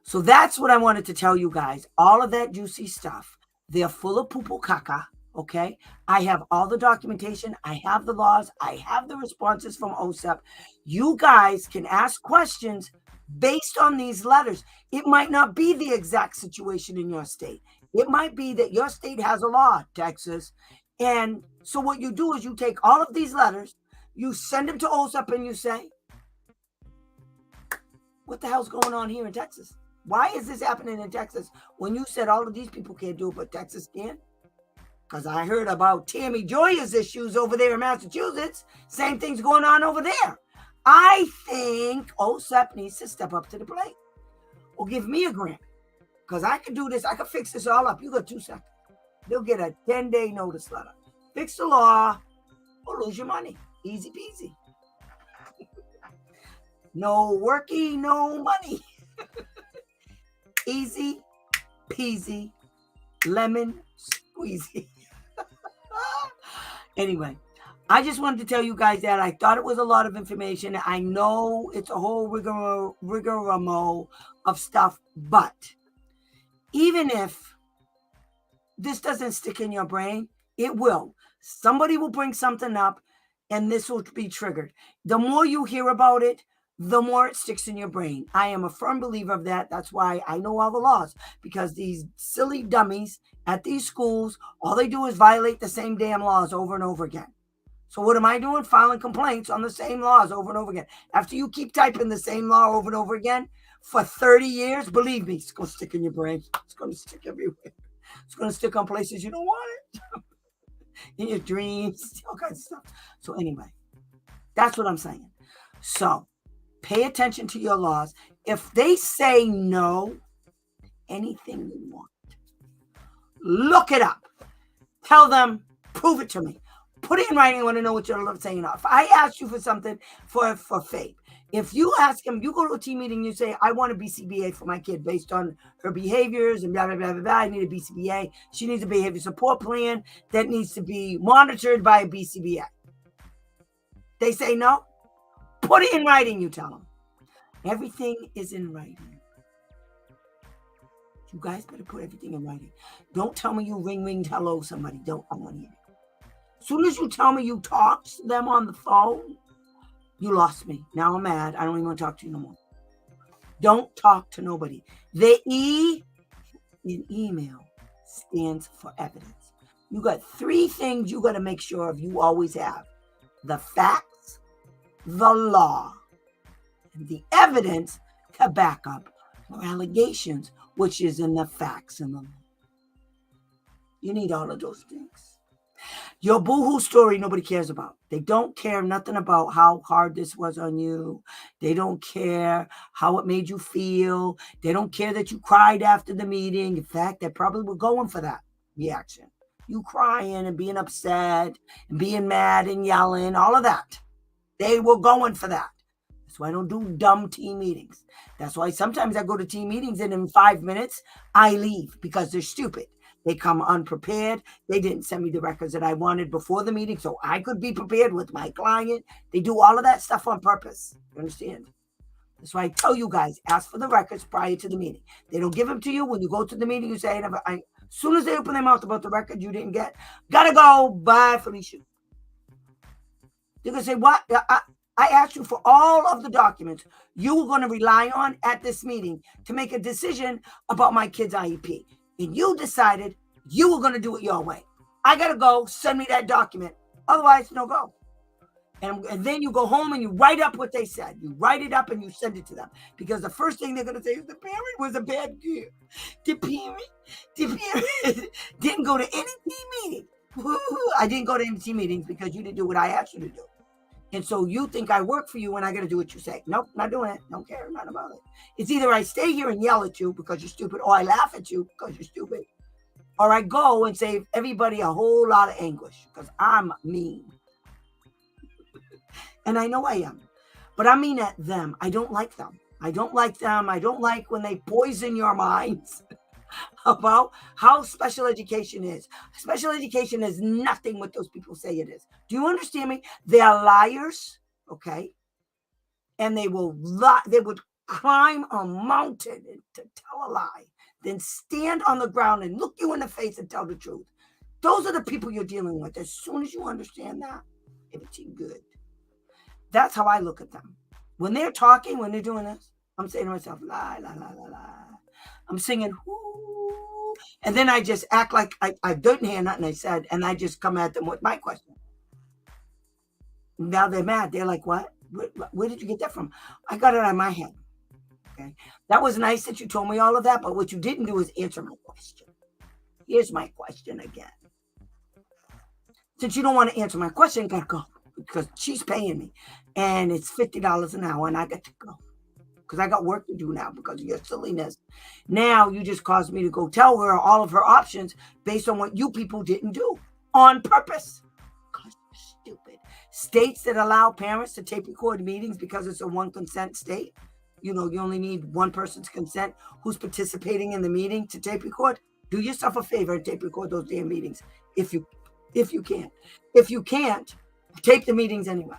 So that's what I wanted to tell you guys. All of that juicy stuff. They're full of poo-poo caca. Okay. I have all the documentation. I have the laws. I have the responses from OSEP. You guys can ask questions based on these letters. It might not be the exact situation in your state. It might be that your state has a law, Texas. And so what you do is you take all of these letters, you send them to OSEP and you say, what the hell's going on here in Texas? Why is this happening in Texas when you said all of these people can't do it, but Texas can? Because I heard about Tammy Joya's issues over there in Massachusetts. Same thing's going on over there. I think OSEP needs to step up to the plate or give me a grant because I can do this. I can fix this all up. You got 2 seconds. They'll get a 10-day notice letter. Fix the law or lose your money. Easy peasy. No worky, no money. Easy peasy, lemon squeezy. Anyway, I just wanted to tell you guys that I thought it was a lot of information. I know it's a whole rigmarole of stuff, but even if this doesn't stick in your brain, it will. Somebody will bring something up and this will be triggered. The more you hear about it, the more it sticks in your brain. I am a firm believer of that. That's why I know all the laws, because these silly dummies at these schools, all they do is violate the same damn laws over and over again. So what am I doing? Filing complaints on the same laws over and over again. After you keep typing the same law over and over again for 30 years, believe me, it's going to stick in your brain. It's going to stick everywhere. It's going to stick on places you don't want it. In your dreams, all kinds of stuff. So anyway, that's what I'm saying. So pay attention to your laws. If they say no, anything you want, look it up. Tell them, prove it to me. Put it in writing. I want to know what you're saying. If I ask you for something for faith, if you ask him, you go to a team meeting, you say, I want a BCBA for my kid based on her behaviors and blah, blah, blah, blah, blah. I need a BCBA. She needs a behavior support plan that needs to be monitored by a BCBA. They say no. Put it in writing, you tell them. Everything is in writing. You guys better put everything in writing. Don't tell me you ring, hello, somebody. Don't. I want to hear it. As soon as you tell me you talked to them on the phone, you lost me. Now I'm mad. I don't even want to talk to you no more. Don't talk to nobody. The E in email stands for evidence. You got 3 things you got to make sure of you always have. The facts, the law, and the evidence to back up your allegations, which is in the facts and the law. You need all of those things. Your boohoo story, nobody cares about. They don't care nothing about how hard this was on you. They don't care how it made you feel. They don't care that you cried after the meeting. In fact, they probably were going for that reaction. You crying and being upset and being mad and yelling, all of that. They were going for that. That's why I don't do dumb team meetings. That's why sometimes I go to team meetings and in 5 minutes, I leave because they're stupid. They come unprepared. They didn't send me the records that I wanted before the meeting so I could be prepared with my client. They do all of that stuff on purpose. You understand? That's why I tell you guys, ask for the records prior to the meeting. They don't give them to you. When you go to the meeting, you say, as soon as they open their mouth about the record you didn't get, gotta go. Bye, Felicia. They're going to say, what? I asked you for all of the documents you were going to rely on at this meeting to make a decision about my kid's IEP. And you decided you were going to do it your way. I got to go. Send me that document. Otherwise, no go. And then you go home and you write up what they said. You write it up and you send it to them. Because the first thing they're going to say is the parent was a bad kid. The parent didn't go to any team meeting. I didn't go to any team meetings because you didn't do what I asked you to do. And so you think I work for you and I got to do what you say. Nope, not doing it. Don't care, not about it. It's either I stay here and yell at you because you're stupid, or I laugh at you because you're stupid, or I go and save everybody a whole lot of anguish because I'm mean. And I know I am. But I mean at them. I don't like them. I don't like them. I don't like when they poison your minds about how special education is. Special education is nothing what those people say it is. Do you understand me? They are liars, okay? And they will lie. They would climb a mountain to tell a lie, then stand on the ground and look you in the face and tell the truth. Those are the people you're dealing with. As soon as you understand that, it's good. That's how I look at them. When they're talking, when they're doing this, I'm saying to myself, la, la, la, la, la. I'm singing, whoo. And then I just act like I didn't hear nothing I said, and I just come at them with my question. Now they're mad. They're like, what? Where did you get that from? I got it out of my head. Okay. That was nice that you told me all of that, but what you didn't do is answer my question. Here's my question again. Since you don't want to answer my question, I gotta go because she's paying me, and it's $50 an hour, and I got to go because I got work to do now because of your silliness. Now you just caused me to go tell her all of her options based on what you people didn't do on purpose. Because you're stupid. States that allow parents to tape record meetings because it's a one consent state. You know, you only need one person's consent who's participating in the meeting to tape record. Do yourself a favor and tape record those damn meetings if you can. If you can't, tape the meetings anyway.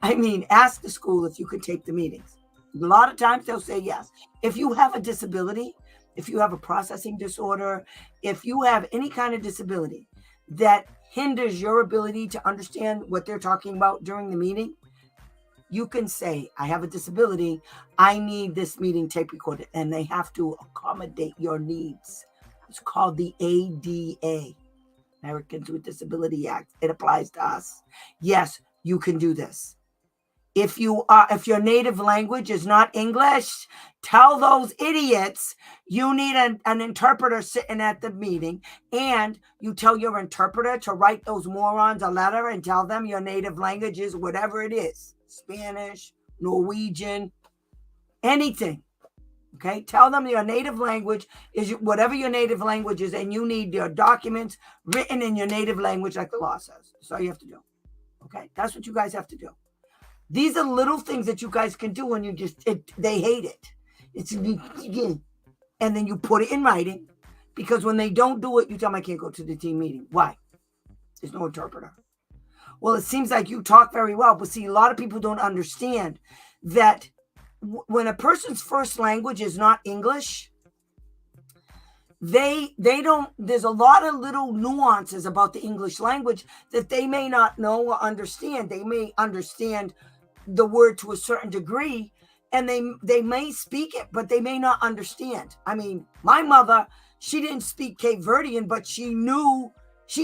I mean, ask the school if you could tape the meetings. A lot of times they'll say yes. If you have a disability, if you have a processing disorder, if you have any kind of disability that hinders your ability to understand what they're talking about during the meeting, you can say, I have a disability. I need this meeting tape recorded. And they have to accommodate your needs. It's called the ADA, Americans with Disability Act. It applies to us. Yes, you can do this. If your native language is not English, tell those idiots you need an interpreter sitting at the meeting, and you tell your interpreter to write those morons a letter and tell them your native language is whatever it is. Spanish, Norwegian, anything. Okay, tell them your native language is whatever your native language is, and you need your documents written in your native language, like the law says. That's all you have to do. Okay, that's what you guys have to do. These are little things that you guys can do when they hate it. And then you put it in writing, because when they don't do it, you tell them I can't go to the team meeting. Why? There's no interpreter. Well, it seems like you talk very well, but see, a lot of people don't understand that when a person's first language is not English, they don't, there's a lot of little nuances about the English language that they may not know or understand. They may understand the word to a certain degree, and they may speak it, but they may not understand. I mean, my mother, she didn't speak Cape Verdean, but she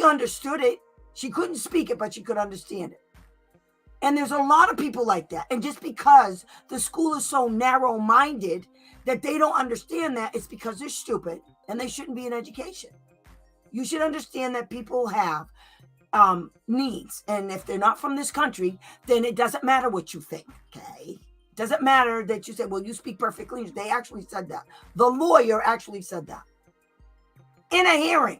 understood it. She couldn't speak it, but she could understand it. And there's a lot of people like that. And just because the school is so narrow-minded that they don't understand that, it's because they're stupid and they shouldn't be in education. You should understand that people have needs. And if they're not from this country, then it doesn't matter what you think, okay? It doesn't matter that you say, well, you speak perfect English. They actually said that. The lawyer actually said that in a hearing.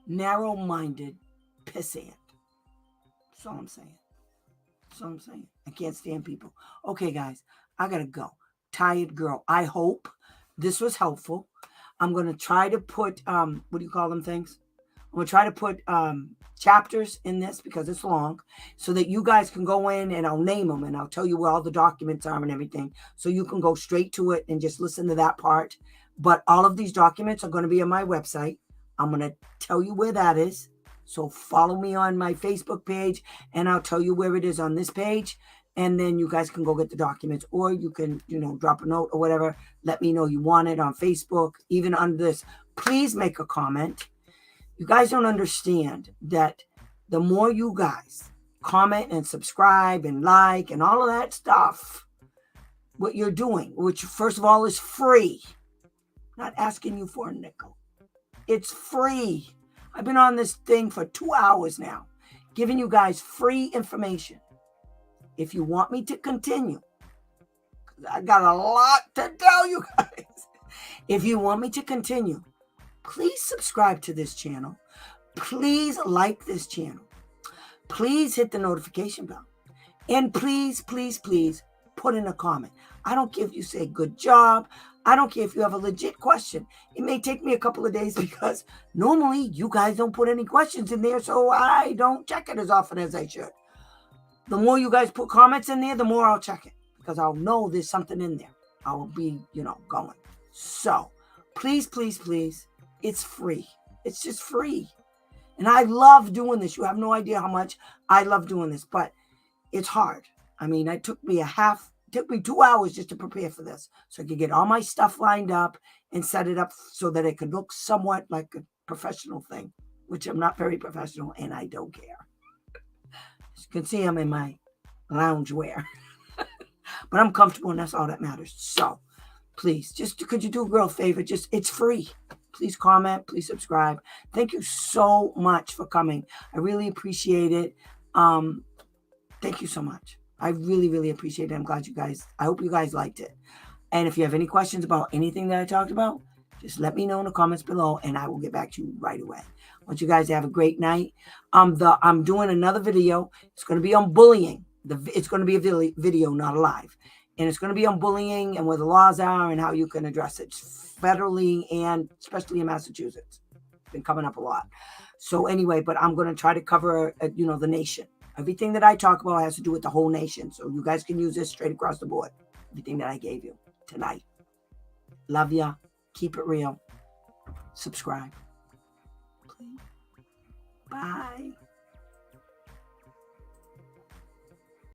Narrow-minded pissant. That's all I'm saying. That's all I'm saying. I can't stand people. Okay, guys, I gotta go. Tired girl. I hope this was helpful. I'm gonna try to put what do you call them things? I'm gonna try to put chapters in this because it's long, so that you guys can go in and I'll name them and I'll tell you where all the documents are and everything, so you can go straight to it and just listen to that part. But all of these documents are going to be on my website. I'm going to tell you where that is. So follow me on my Facebook page, and I'll tell you where it is on this page. And then you guys can go get the documents, or you can, drop a note or whatever. Let me know you want it on Facebook, even under this. Please make a comment. You guys don't understand that the more you guys comment and subscribe and like and all of that stuff, what you're doing, which first of all is free, not asking you for a nickel. It's free. I've been on this thing for 2 hours now, giving you guys free information. If you want me to continue, I got a lot to tell you guys. If you want me to continue, please subscribe to this channel. Please like this channel. Please hit the notification bell. And please, please, please put in a comment. I don't care if you say good job. I don't care if you have a legit question. It may take me a couple of days because normally you guys don't put any questions in there, so I don't check it as often as I should. The more you guys put comments in there, the more I'll check it because I'll know there's something in there. I will be, going. So please, please, please, it's free. It's just free. And I love doing this. You have no idea how much I love doing this, but it's hard. I mean, it took me 2 hours just to prepare for this. So I could get all my stuff lined up and set it up so that it could look somewhat like a professional thing, which I'm not very professional and I don't care. As you can see, I'm in my lounge wear, but I'm comfortable and that's all that matters. So please, could you do a girl a favor? It's free. Please comment, please subscribe. Thank you so much for coming. I really appreciate it. Thank you so much. I really, really appreciate it. I hope you guys liked it. And if you have any questions about anything that I talked about, just let me know in the comments below and I will get back to you right away. I want you guys to have a great night. I'm doing another video. It's going to be on bullying. It's going to be a video, not a live. And it's going to be on bullying and where the laws are and how you can address it federally and especially in Massachusetts. It's been coming up a lot. So anyway, but I'm going to try to cover, the nation. Everything that I talk about has to do with the whole nation. So you guys can use this straight across the board. Everything that I gave you tonight. Love ya. Keep it real. Subscribe. Please. Bye.